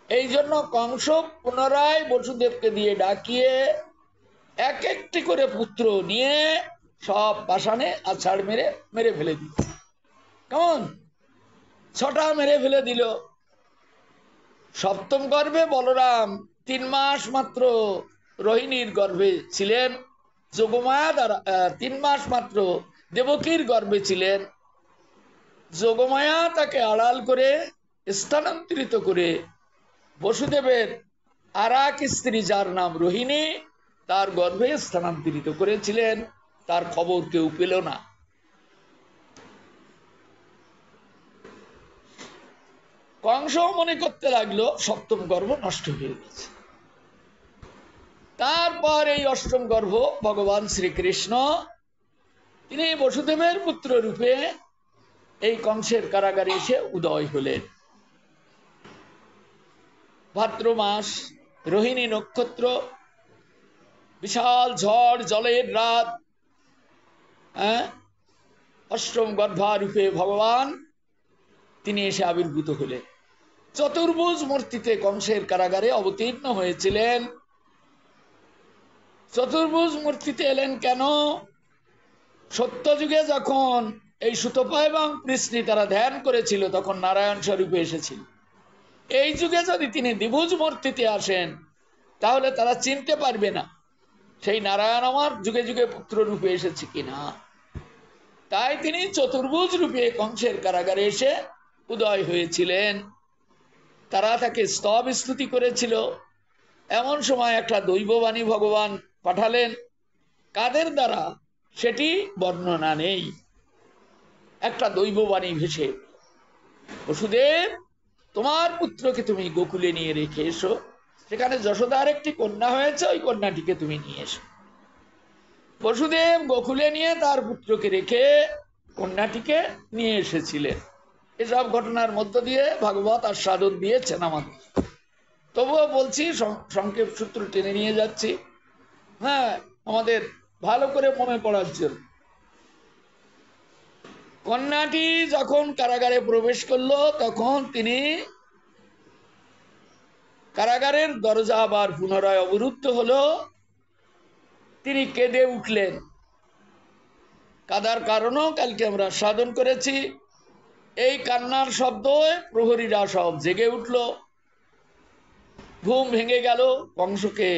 এই জন্য কংস পুনরায় বসুদেবকে দিয়ে ডাকিয়ে এক একটি করে পুত্র নিয়ে সব পাষাণে আছাড় মেরে মেরে ফেলে দিল। কেমন 6টা মেরে ফেলে দিল। সপ্তম গর্ভে বলরাম 3 মাস মাত্র রোহিণীর গর্ভে ছিলেন, যোগমায়া দ্বারা 3 মাস মাত্র দেবকীর গর্ভে ছিলেন। যোগমায়া তাকে আড়াল করে স্থানান্তরিত করে বসুদেবের আর এক স্ত্রী যার নাম রোহিণী, তার গর্ভে স্থানান্তরিত করেছিলেন। তার খবর কেউ পেল না। কংস মনে করতে লাগলো সপ্তম গর্ভ নষ্ট হয়ে গেছে। তারপর এই অষ্টম গর্ভ ভগবান শ্রীকৃষ্ণ তিনি বসুদেবের পুত্র রূপে এই কংসের কারাগারে এসে উদয় হলেন। ভাদ্র মাস, রোহিণী নক্ষত্র, বিশাল ঝড় জলের রাত, অষ্টম গর্ভারূপে ভগবান তিনি এসে আবির্ভূত হলেন। চতুর্ভুজ মূর্তিতে কংসের কারাগারে অবতীর্ণ হয়েছিলেন। চতুর্ভুজ মূর্তিতে এলেন কেন? সত্যযুগে যখন এই সুতপা এবং কৃষ্ণী তারা ধ্যান করেছিল তখন নারায়ণ স্বরূপে এসেছিল। এই যুগে যদি তিনি দ্বিভুজ মূর্তিতে আসেন তাহলে তারা চিনতে পারবে না সেই নারায়ণ আমার যুগে যুগে পুত্র রূপে এসেছে কিনা। তাই তিনি চতুর্ভুজ রূপে কংসের কারাগারে এসে উদয় হয়েছিলেন। তারা তাকে স্তব স্তুতি করেছিল। এমন সময় একটা দৈববাণী ভগবান পাঠালেন। কাদের দ্বারা সেটি বর্ণনা নেই। একটা দৈববাণী ভেসে, বসুদেব তোমার পুত্রকে তুমি গোকুলে নিয়ে রেখে এসো, সেখানে যশোদার একটি কন্যা হয়েছে, ওই কন্যাটিকে তুমি নিয়ে এসো। বসুদেব গোকুলে নিয়ে তার পুত্রকে রেখে কন্যাটিকে নিয়ে এসেছিলেন। এসব ঘটনার মধ্য দিয়ে ভাগবত আস্বাদন দিয়েছেন আমাদের। তবুও বলছি, সংক্ষেপ সূত্র টেনে নিয়ে যাচ্ছি, আমাদের ভালো করে মনে পড়ার জন্য। কন্যাটি যখন কারাগারে প্রবেশ করলো তখন তিনি কারাগারের দরজা আবার পুনরায় অবরুদ্ধ হলো। তিনি কেঁদে উঠলেন। কাদার কারণও কালকে আমরা সাধন করেছি। এই কান্নার শব্দ প্রহরীরা সব জেগে উঠল। ঘুম ভেঙে গেল। কংসকে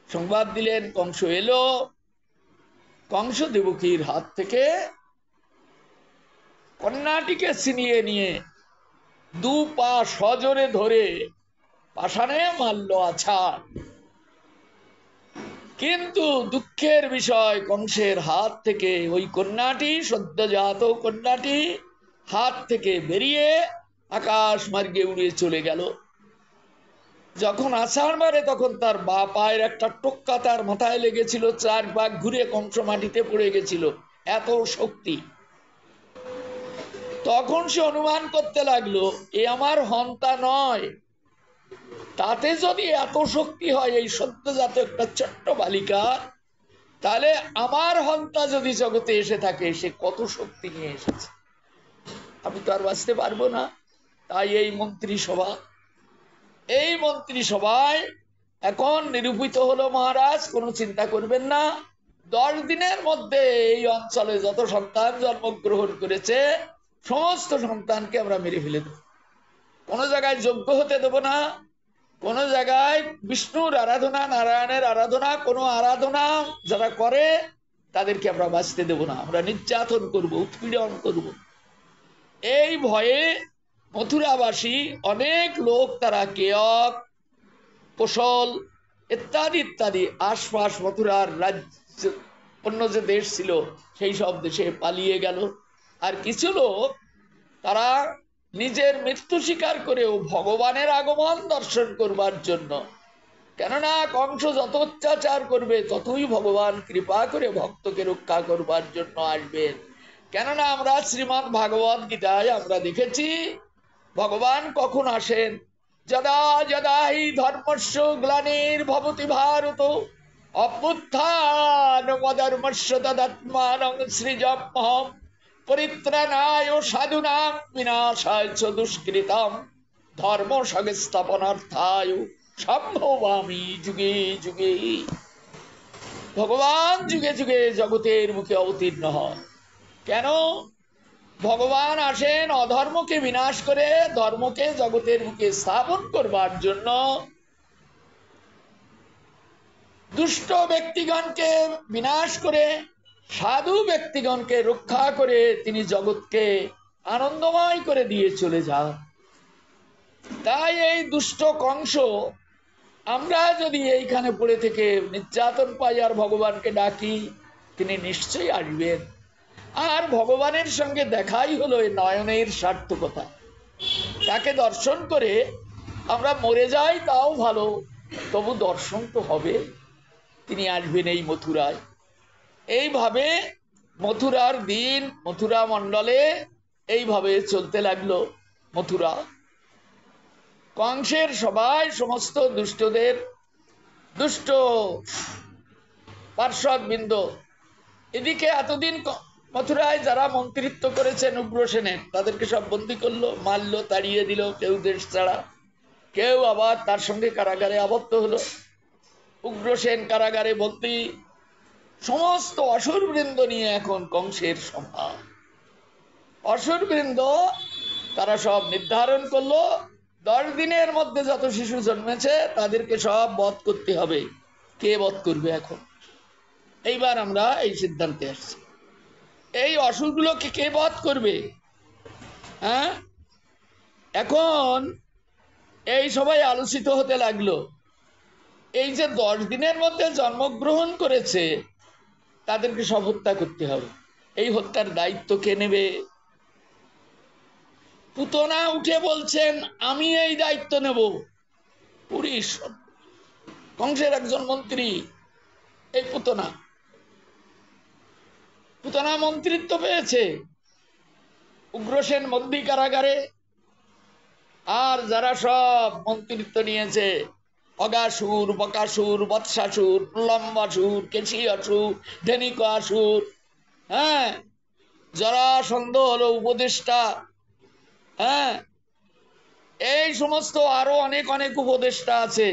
সংবাদ দিলেন। কংস এলো। কংস দেবকীর হাত থেকে কন্যাটিকে ছিনিয়ে নিয়ে দু পা সজোরে ধরে পাষাণে মারল আছাড়। কিন্তু দুঃখের বিষয়, কংসের হাত থেকে ওই কন্যাটি, সদ্যজাত কন্যাটি হাত থেকে বেরিয়ে আকাশ মার্গে উড়ে চলে গেল। যখন আছাড় মারে তখন তার বা পায়ের একটা টোক্কা তার মাথায় লেগেছিল। 4 ভাগ ঘুরে কংস মাটিতে পড়ে গেছিল, এত শক্তি। তখন সে অনুমান করতে লাগলো এ আমার হন্তা নয়। তাতে যদি এত শক্তি হয় এই সদ্যজাত একটা ছোট্ট বালিকা, তাহলে আমার হন্তা যদি জগতে এসে থাকে সে কত শক্তি নিয়ে এসেছে, আমি তো আর বাঁচতে পারবো না। তাই এই মন্ত্রিসভায় এখন নিরূপিত হলো, মহারাজ কোনো চিন্তা করবেন না, 10 দিনের মধ্যে এই অঞ্চলে যত সন্তান জন্মগ্রহণ করেছে সমস্ত সন্তানকে আমরা মেরে ফেলে দেব। কোনো জায়গায় যোগ্য হতে দেব না, কোন জায়গায় বিষ্ণুর আরাধনা, নারায়ণের আরাধনা, কোন আরাধনা যারা করে তাদেরকে আমরা বাঁচতে দেব না। আমরা নির্যাতন করব, উৎপীড়ন করব। এই ভয়ে মথুরাবাসী অনেক লোক তারা কেয়ক, কোশল ইত্যাদি ইত্যাদি আশপাশ মথুরার রাজ্য অন্য যে দেশ ছিল সেই সব দেশে পালিয়ে গেল। আর কিছু লোক তারা নিজের মৃত্যু স্বীকার করেও ভগবানের আগমন দর্শন করবার জন্য, কেননা কংস যত অত্যাচার করবে ততই ভগবান কৃপা করে ভক্তকে রক্ষা করবার জন্য আসবেন। কেননা আমরা শ্রীমদ্ ভাগবত গীতায় আমরা দেখেছি ভগবান কখন আসেন, যদা যদা হি ধর্মস্য গ্লানির্ভবতি ভারত অভ্যুত্থানমধর্মস্য তদাত্মানং সৃজম্যহম পরিত্রাণায় সাধুনাং বিনাশায় চ দুষ্কৃতম ধর্ম সংস্থাপনার্থায় সম্ভবামি যুগে যুগে। ভগবান যুগে যুগে জগতের মুখে অবতীর্ণ হন। কেন? ভগবান আসেন অধর্মকে বিনাশ করে ধর্মকে জগতের মুখে স্থাপন করবার জন্য। দুষ্ট ব্যক্তিগণকে বিনাশ করে সাধু ব্যক্তিগণকে রক্ষা করে তিনি জগৎকে আনন্দময় করে দিয়ে চলে যান। তাই এই দুষ্ট কংস, আমরা যদি এইখানে পড়ে থেকে নির্যাতন পাই আর ভগবানকে ডাকি, তিনি নিশ্চয়ই আসবেন। আর ভগবানের সঙ্গে দেখাই হলো এই নয়নের সার্থকতা। তাকে দর্শন করে আমরা মরে যাই তাও ভালো, তবু দর্শন তো হবে, তিনি আসবেন এই মথুরায়। এইভাবে মথুরার দিন, মথুরা মণ্ডলে এইভাবে চলতে লাগলো। মথুরা কংসের সবাই, সমস্ত দুষ্টদের, দুষ্ট পার্শ্বদবৃন্দ, এদিকে এতদিন মথুরায় যারা মন্ত্রিত্ব করেছেন উগ্রসেনের, তাদেরকে সব বন্দী করলো, মারলো, তাড়িয়ে দিল, কেউ দেশ ছাড়া, কেউ আবার তার সঙ্গে কারাগারে আবদ্ধ হলো। উগ্রসেন কারাগারে বন্দী, সমস্ত অসুরবৃন্দ নিয়ে এখন কংসের সভা। অসুরবৃন্দ তারা সব নির্ধারণ করলো 10 দিনের মধ্যে যত শিশু জন্মেছে তাদেরকে সব বধ করতে হবে। কে বধ করবে এখন? এইবার আমরা এই সিদ্ধান্তে আসছি, এই অসুরগুলোকে কে বধ করবে? হ্যাঁ, এখন এই সবাই আলোচিত হতে লাগলো। এই যে 10 দিনের মধ্যে জন্মগ্রহণ করেছে তাদেরকে সব হত্যা করতে হবে। এই হত্যার দায়িত্ব কে নেবে? পুতনা উঠে বলছেন, আমি এই দায়িত্ব নেব। পুরীর কংসের একজন মন্ত্রী, এই পুতনা মন্ত্রিত্ব পেয়েছে। উগ্রসেন বন্দী কারাগারে, আর যারা সব মন্ত্রিত্ব নিয়েছে, অগাসুর, বকাসুর, বৎসাসুর, প্রলম্বাসুর, কেশিয়াসুর, ধেনিকাসুর, হ্যাঁ, জরাসন্ধ হলো উপদেষ্টা, হ্যাঁ, এই সমস্ত আরো অনেক অনেক উপদেষ্টা আছে,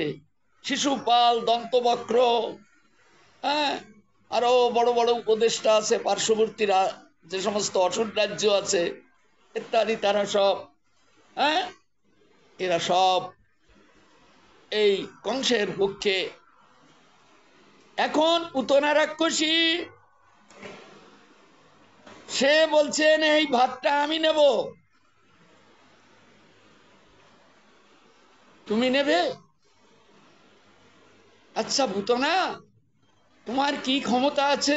শিশুপাল, দন্তবক্র, হ্যাঁ, আরো বড় বড় উপদেষ্টা আছে, পার্শ্ববর্তী যে সমস্ত অসুর রাজ্য আছে ইত্যাদি, তারা সব, হ্যাঁ, এরা সব এই কংসের পক্ষে। এখন পুতনা রাক্ষসী সে বলছেন, এই ভাতটা আমি নেব, তুমি নেবে? আচ্ছা পুতনা, তোমার কি ক্ষমতা আছে?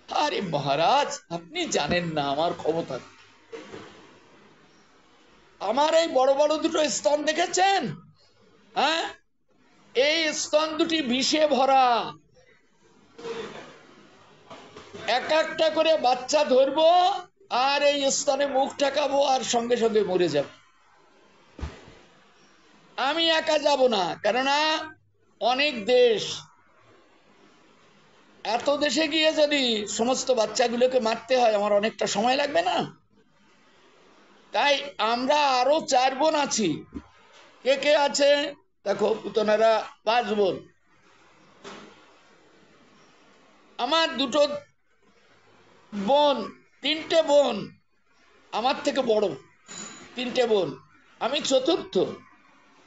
আরে মহারাজ, আপনি জানেন না আমার ক্ষমতা। আমার এই বড় বড় দুটো স্তন দেখেছেন? হ্যাঁ, এই স্তন দুটি বিষে ভরা, এক একটা করে বাচ্চা ধরবো আর এই স্তনে মুখ ঠেকাবো আর সঙ্গে সঙ্গে মরে যাব। আমি একা যাব না, কেননা অনেক দেশ, এত দেশে গিয়ে যদি সমস্ত বাচ্চাগুলোকে মারতে হয় আমার অনেকটা সময় লাগবে না? তাই আমরা আরো 4 বোন আছি। কে কে আছে? দেখো, পুতনারা 5 বোন। আমার দুটো বোন, 3টে বোন আমার থেকে বড়, 3টে বোন, আমি চতুর্থ,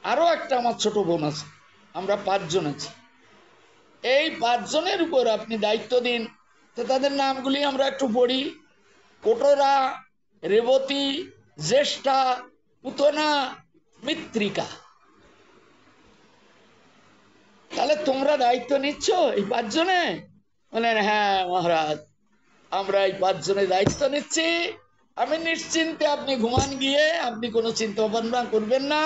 আরো একটা আমার ছোট বোন আছে, আমরা 5 জন আছি। এই 5 জনের উপর আপনি দায়িত্ব দিন। তো তাদের নামগুলি আমরা একটু পড়ি: কোটরা, রেবতী, জ্যেষ্ঠা, পুতনা, মৃত্তিকা। তাহলে তোমরা দায়িত্ব নিচ্ছ এই 5 জনে? বলেন, হ্যাঁ মহারাজ, আমরা এই 5 জনের দায়িত্ব নিচ্ছি। আমি নিশ্চিন্তে, আপনি ঘুমান গিয়ে, আপনি কোনো চিন্তা ভাবনা করবেন না।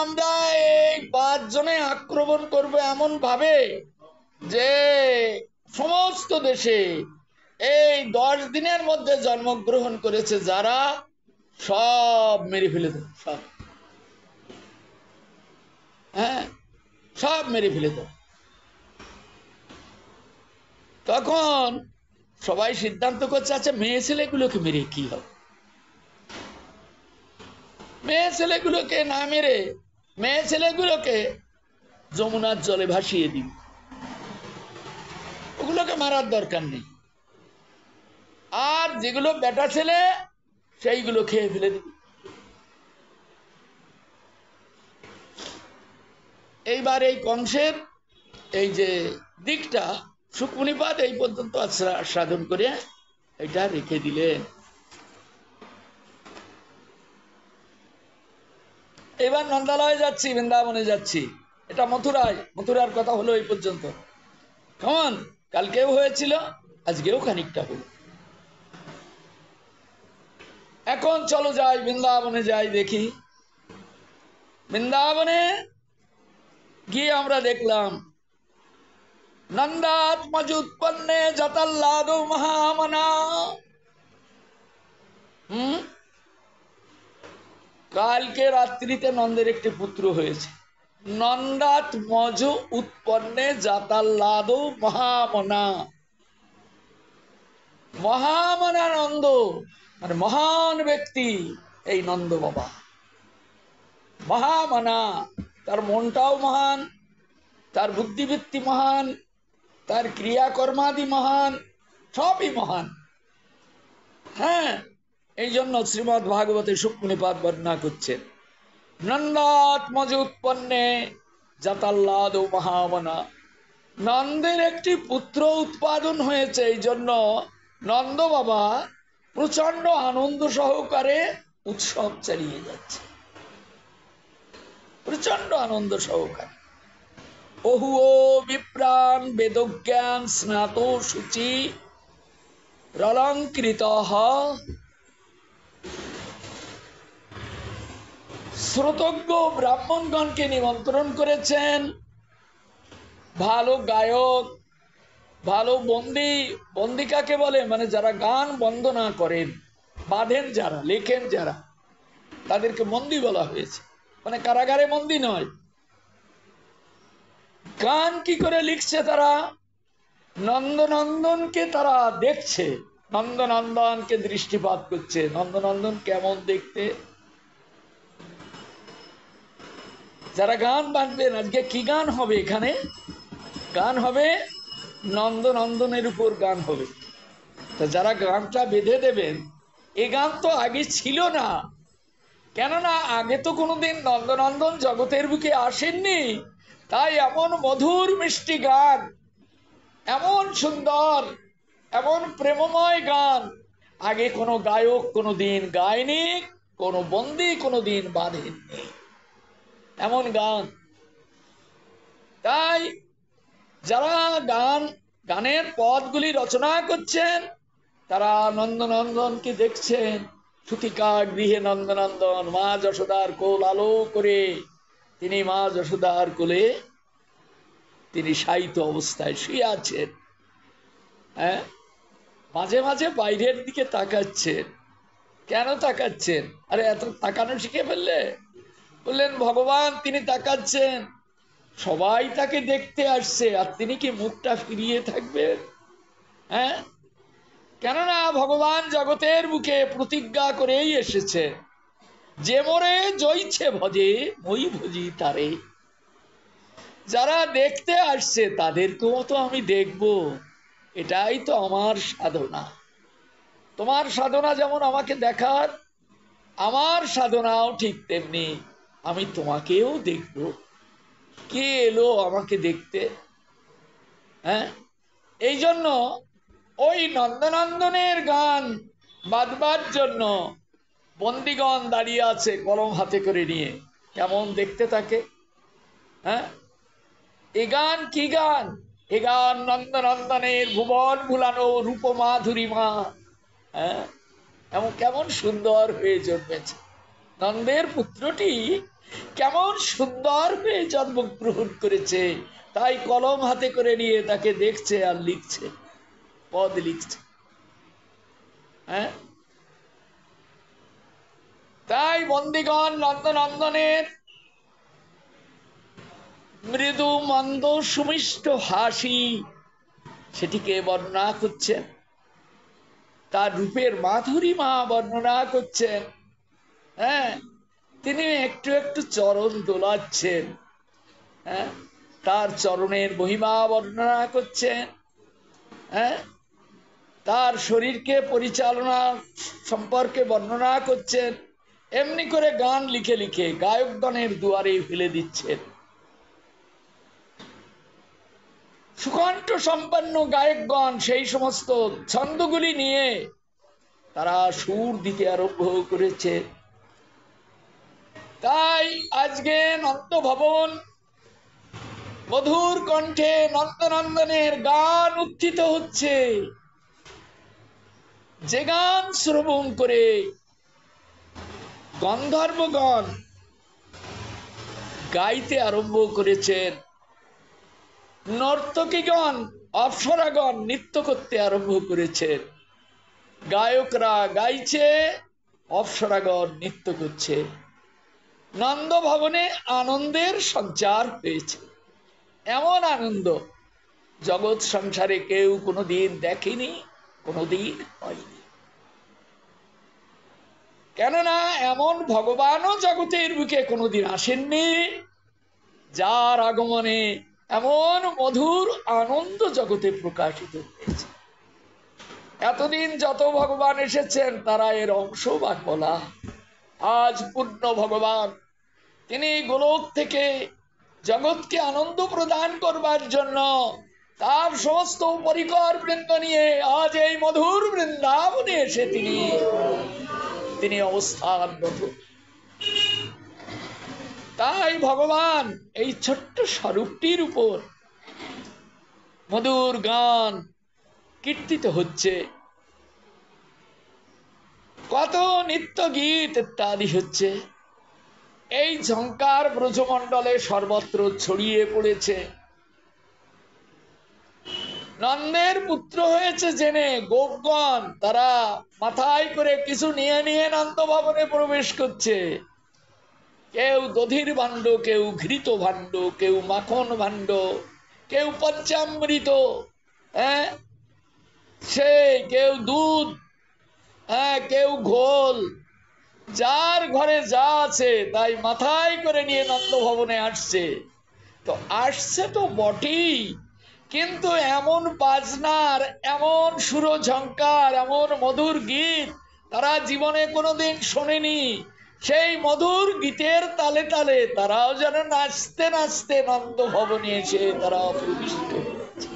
আমরা এই 5 জনে আক্রমণ করবো এমন ভাবে যে সমস্ত দেশে এই 10 দিনের মধ্যে জন্মগ্রহণ করেছে যারা, সব মেরে ফেলে দেব, সব, হ্যাঁ, সব মেরে ফেলে দেব। তখন সবাই সিদ্ধান্ত করছে, আচ্ছা মেয়ে ছেলেগুলোকে মেরে কি হবে? মেয়ে ছেলেগুলোকে না মেরে মেয়ে ছেলেগুলোকে যমুনার জলে ভাসিয়ে দিন, ওগুলোকে মারার দরকার নেই। আর যেগুলো বেটা ছেলে সেইগুলো খেয়ে ফেলে দিন। এইবার এই কংসের এই যে দিকটা সুকমুনিপাদ এই পর্যন্ত সাধন করে এটা রেখে দিলেন। এবার নন্দালয়ে যাচ্ছি, বৃন্দাবনে যাচ্ছি, এটা মথুরায়, মথুরার কথা হলো এই পর্যন্ত। কেমন? কালকেও হয়েছিল, আজকেও খানিকটা হলো। এখন চলো যাই বৃন্দাবনে, যাই দেখি। বৃন্দাবনে গিয়ে আমরা দেখলাম নন্দাত্মজুৎপন্নে যতাল্লাদো মহামনা। কালকে রাত্রিতে নন্দের একটি পুত্র হয়েছে। নন্দাত্মজ উৎপন্নে যাতাল্লাদো মহামনা। মহামনা নন্দ মানে মহান ব্যক্তি এই নন্দ বাবা। মহামনা, তার মনটাও মহান, তার বুদ্ধিবৃত্তি মহান, তার ক্রিয়াকর্মাদি মহান, সবই মহান। হ্যাঁ, এই জন্য শ্রীমদ্ ভাগবতে সুক্মণিপাদ বর্ণনা করছেন নন্দাত্মজ উৎপন্নে যাতাল্লাদ মহামনা। নন্দের একটি পুত্র উৎপাদন হয়েছে, এই জন্য নন্দ বাবা প্রচন্ড আনন্দ সহকারে উৎসব চালিয়ে যাচ্ছে, প্রচন্ড আনন্দ সহকারে। অহুও বিপ্রাণ বেদজ্ঞান স্নাত শুচি রলঙ্কৃত। শ্রোতজ্ঞ ব্রাহ্মণগণকে নিমন্ত্রণ করেছেন। ভালো গায়ক, ভালো বন্দী, বন্দী কাকে বলে? মানে যারা গান বন্দনা করেন, বাঁধেন যারা, লেখেন যারা, তাদেরকে বন্দী বলা হয়েছে। মানে কারাগারে বন্দী নয়। গান কি করে লিখছে তারা? নন্দনন্দনকে তারা দেখছে, নন্দনন্দনকে দৃষ্টিপাত করছে। নন্দনন্দন কেমন দেখতে। যারা গান বাঁধবেন, আজকে কি গান হবে? এখানে গান হবে নন্দনন্দনের উপর গান হবে। তা যারা গানটা বেঁধে দেবেন, এ গান তো আগে ছিল না, কেননা আগে তো কোনোদিন নন্দনন্দন জগতের বুকে আসেননি। তাই এমন মধুর মিষ্টি গান, এমন সুন্দর, এমন প্রেমময় গান আগে কোনো গায়ক কোনোদিন গায়নি, কোনো বন্দী কোনোদিন বাঁধেননি, এমন গান। তাই যারা গানের পদগুলি রচনা করছেন, তারা নন্দনন্দনকে দেখছেন। সুতিকা গৃহে নন্দনন্দন, মা যশোদার কোল আলো করে তিনি মা যশোদার কোলে তিনি শায়িত অবস্থায় শুয়ে আছেন। হ্যাঁ, মাঝে মাঝে বাইরের দিকে তাকাচ্ছেন। কেন তাকাচ্ছেন? আরে এত তাকানো শিখে ফেললে? বললেন ভগবান তিনি তাকাচ্ছেন, সবাই তাকে দেখতে আসছে, আর তিনি কি মুখটা ফিরিয়ে থাকবেন? হ্যাঁ, কেননা ভগবান জগতের বুকে প্রতিজ্ঞা করেই এসেছে, যে মোরে জয়ছে ভজে মই ভজি তারে। যারা দেখতে আসছে তাদেরকেও তো আমি দেখব, এটাই তো আমার সাধনা। তোমার সাধনা যেমন আমাকে দেখার, আমার সাধনাও ঠিক তেমনি, আমি তোমাকেও দেখব। কে এলো আমাকে দেখতে? হ্যাঁ, এই জন্য ওই নন্দনন্দনের গান বাজবার জন্য বন্দিগণ দাঁড়িয়ে আছে কলম হাতে করে নিয়ে। কেমন দেখতে থাকে। হ্যাঁ, এ গান কি গান? এ গান নন্দনন্দনের ভুবন ভুলানো রূপ মাধুরীমা। হ্যাঁ, এমন কেমন সুন্দর হয়ে জন্মেছে নন্দের পুত্রটি, কেমন সুন্দর হয়ে জন্মগ্রহণ করেছে। তাই কলম হাতে করে নিয়ে তাকে দেখছে আর লিখছে, পদ লিখছে। হ্যাঁ, তাই বন্দিগণ নন্দনন্দনের মৃদু মন্দ সুমিষ্ট হাসি সেটিকে বর্ণনা করছেন, তার রূপের মাধুরীমা বর্ণনা করছেন। হ্যাঁ, তিনি একটু একটু চরণ দোলাচ্ছেন। হ্যাঁ, তার চরণের মহিমা বর্ণনা করছেন। হ্যাঁ, তার শরীরকে পরিচালনা সম্পর্কে বর্ণনা করছেন। এমনি করে গান লিখে লিখে গায়কগণের দুয়ারে ফেলে দিচ্ছেন। সুকণ্ঠ সম্পন্ন গায়কগণ সেই সমস্ত ছন্দগুলি নিয়ে তারা সুর দিতে আরম্ভ করেছে। তাই আজকে নন্দ ভবন মধুর কণ্ঠে নন্দনন্দনের গান উত্থিত হচ্ছে। যে গান শ্রবণ করে গন্ধর্বগণ গাইতে আরম্ভ করেছেন, নর্তকীগণ অপ্সরাগণ নৃত্য করতে আরম্ভ করেছেন, গায়করা গাইছে, অপ্সরাগণ নৃত্য করছে। নন্দ ভবনে আনন্দের সঞ্চার হয়েছে। এমন আনন্দ জগৎ সংসারে কেউ কোনোদিন দেখেনি, কোনোদিন হয়নি। কেননা এমন ভগবানও জগতের বুকে কোনোদিন আসেননি, যার আগমনে এমন মধুর আনন্দ জগতে প্রকাশিত হয়েছে। এতদিন যত ভগবান এসেছেন তারা এর অংশ বা বলা। আজ পূর্ণ ভগবান, তিনি গোলক থেকে জগৎকে আনন্দ প্রদান করবার জন্য তার সমস্ত পরিকর বৃন্দ নিয়ে আজ এই মধুর বৃন্দাবনে এসে তিনি অবস্থানরত। তাই ভগবান এই ছোট্ট স্বরূপটির উপর মধুর গান কীর্তিত হচ্ছে, কত নিত্য গীত ইত্যাদি হচ্ছে। এই ঝঙ্কার ব্রজমণ্ডলে সর্বত্র ছড়িয়ে পড়েছে। নন্দের পুত্র হয়েছে জেনে গোপগণ তারা মাথায় করে কিছু নিয়ে নিয়ে নন্দ ভবনে প্রবেশ করছে। কেউ দধির ভাণ্ড, কেউ ঘৃত ভাণ্ড, কেউ মাখন ভাণ্ড, কেউ পঞ্চামৃত, সে কেউ দুধ, কেউ ঘোল, যার ঘরে যা আছে তাই মাথায় করে নিয়ে নন্দ ভবনে আসছে। তো আসছে তো বটেই, কিন্তু এমন বাজনার, এমন সুর ঝঙ্কার, এমন মধুর গীত তারা জীবনে কোনোদিন শোনেনি। সেই মধুর গীতের তালে তালে তারাও যেন নাচতে নাচতে নন্দ ভবনে এসে তারা প্রবিষ্ট হচ্ছে।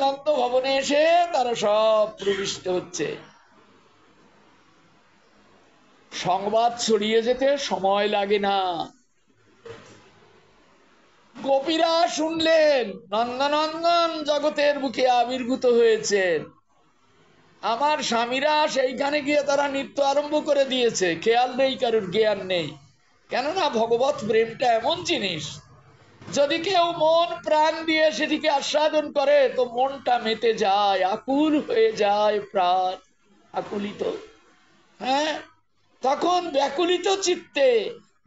নন্দ ভবনে এসে তারা সব প্রবিষ্ট হচ্ছে। সংবাদ ছড়িয়ে যেতে সময় লাগে না। গোপীরা শুনলেন নন্দনন্দন জগতের বুকে আবির্ভূত হয়েছেন। আমার স্বামীরা সেইখানে গিয়ে তারা নৃত্য আরম্ভ করে দিয়েছে, খেয়াল নেই, কারোর জ্ঞান নেই। কেননা ভগবত প্রেমটা এমন জিনিস, যদি কেউ মন প্রাণ দিয়ে সেটিকে আস্বাদন করে তো মনটা মেতে যায়, আকুল হয়ে যায়, প্রাণ আকুলিত। তখন ব্যাকুলিত চিত্তে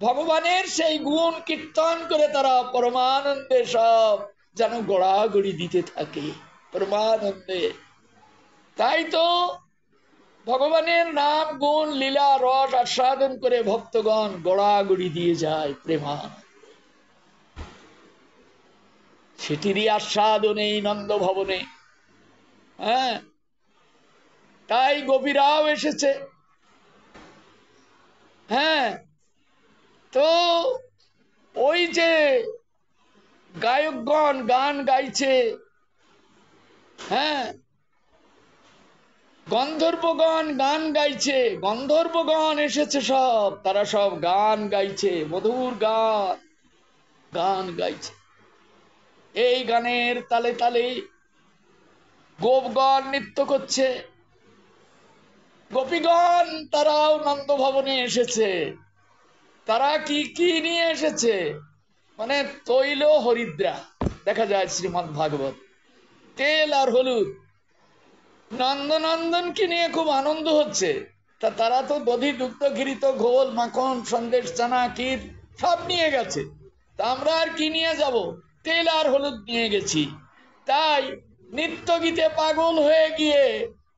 ভগবানের সেই গুণ কীর্তন করে তারা পরমানন্দে সব যেন গড়াগড়ি দিতে থাকে, পরমানন্দে। তাই তো ভগবানের নাম গুণ লীলা রস আস্বাদন করে ভক্তগণ গড়াগড়ি দিয়ে যায় প্রেমানন্দে। সেটিরই আস্বাদন এই নন্দ ভবনে। তাই গোপীরাও এসেছে। তো ওই যে গায়কগণ গান গাইছে, গন্ধর্বগণ গান গাইছে, গন্ধর্বগণ এসেছে সব, তারা সব গান গাইছে, মধুর গান গান গাইছে। এই গানের তালে তালে গোপগণ নৃত্য করছে। গোপীগণ তারাও নন্দ ভবনে এসেছে। তারা কি কি নিয়ে এসেছে? মানে তৈল হরিদ্রা, দেখা যায় শ্রীমদ্ ভাগবত, তেল আর হলুদ। নন্দনন্দনকে নিয়ে খুব আনন্দ হচ্ছে। তা তারা তো দধি, দুগ্ধ, ঘৃত, ঘোল, মাখন, সন্দেশ, চানা, ক্ষীর সব নিয়ে গেছে। তা আমরা আর কি নিয়ে যাব? তেল আর হলুদ নিয়ে গেছি। তাই নিত্য গীতে পাগল হয়ে গিয়ে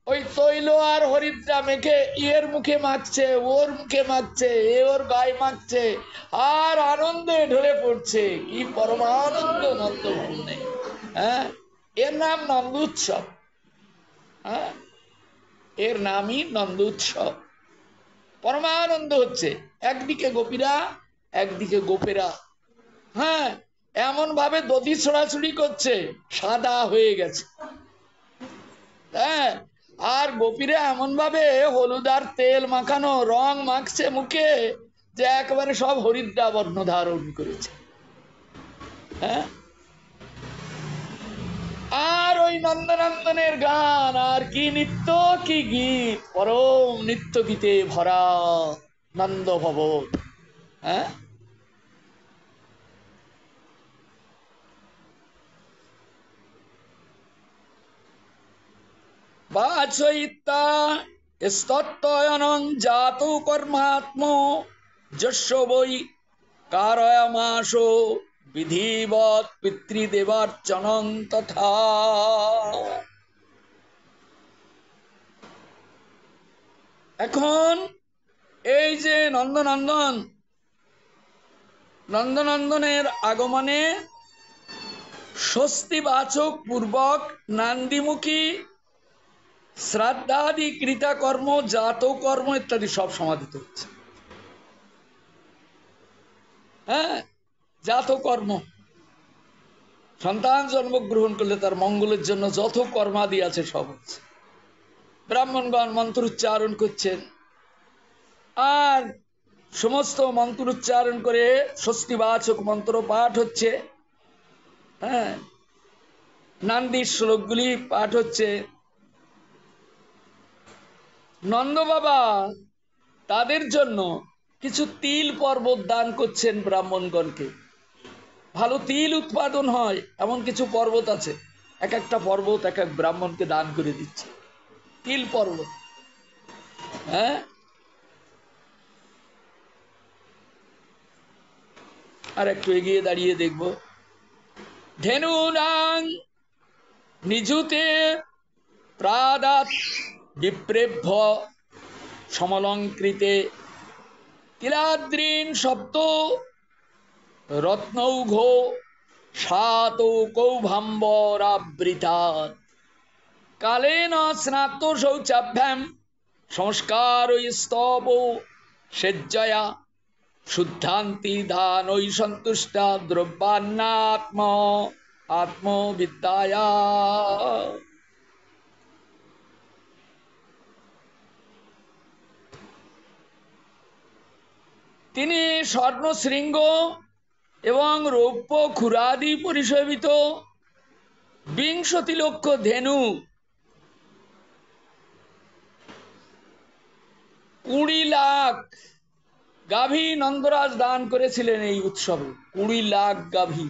ওই তৈল আর হরিদ্রা মেখে ইয়ের মুখে মাখছে, ওর মুখে মাখছে, এ ওর গায়ে মাখছে, আর আনন্দে ঢলে পড়ছে। কি পরমানন্দ নন্দ ভবনে! এর নাম নন্দ উৎসব। এর নামই নন্দ উৎসব। পরমানন্দ হচ্ছে। একদিকে গোপীরা, একদিকে গোপেরা। এমন ভাবে দধি ছোড়াছুড়ি করছে, সাদা হয়ে গেছে। আর গোপীরা এমন ভাবে হলুদ আর তেল মাখানো রং মাখছে মুখে, যে একেবারে সব হরিদ্রা বর্ণ ধারণ করেছে। আর ওই নন্দনন্দনের গান, আর কি নিত্য কি গীত, পরম নিত্য গীতে ভরা নন্দ ভবন। হ্যাঁ, বাচয়িতা স্তত্তয়নং জাতো কর্মাত্ম যস্য বৈ কারয়ামাশো বিধিবৎ পিতৃদেবার্চনং তথা। এখন এই যে নন্দনন্দন, নন্দনন্দনের আগমনে স্বস্তিবাচক পূর্বক নান্দিমুখী শ্রাদ্ধাদি কৃতাকর্ম, জাত কর্ম ইত্যাদি সব সমাধিত হচ্ছে। হ্যাঁ, জাত কর্ম, সন্তান জন্মগ্রহণ করলে তার মঙ্গলের জন্য যত কর্মাদি আছে সব হচ্ছে। ব্রাহ্মণগণ মন্ত্র উচ্চারণ করছেন, আর সমস্ত মন্ত্র উচ্চারণ করে স্বস্তিবাচক মন্ত্র পাঠ হচ্ছে। হ্যাঁ, নান্দির শ্লোকগুলি পাঠ হচ্ছে। নন্দ বাবা তাদের জন্য কিছু তিল পর্বত দান করছেন ব্রাহ্মণগণকে। ভালো তিল উৎপাদন হয় এমন কিছু পর্বত আছে, এক একটা পর্বত এক এক ব্রাহ্মণকে দান করে দিচ্ছে, তিল পর্বত। হ্যাঁ, আর একটু এগিয়ে দাঁড়িয়ে দেখব, ধেনুনাং নিযুতে প্রাদাত বিপ্রেভ্য সমলঙ্কৃতে তিলাদ্রিন সপ্ত রত্নৌঘ সাতৌকৌভাম্বরাবৃতাৎ কালেন স্নাত শৌচাভ্যাম সংস্কারৈস্তব সেজ্জয়া শুদ্ধান্তি দানৈ সন্তুষ্টা দ্রব্যান্নাত্ম আত্মবিদ্যায়া। তিনি স্বর্ণ শৃঙ্গ এবং রৌপ্য ক্ষুরাদি পরিশোভিত 20 লক্ষ ধেনু, 20 লাখ গাভী নন্দরাজ দান করেছিলেন এই উৎসবে। 20 লাখ গাভী,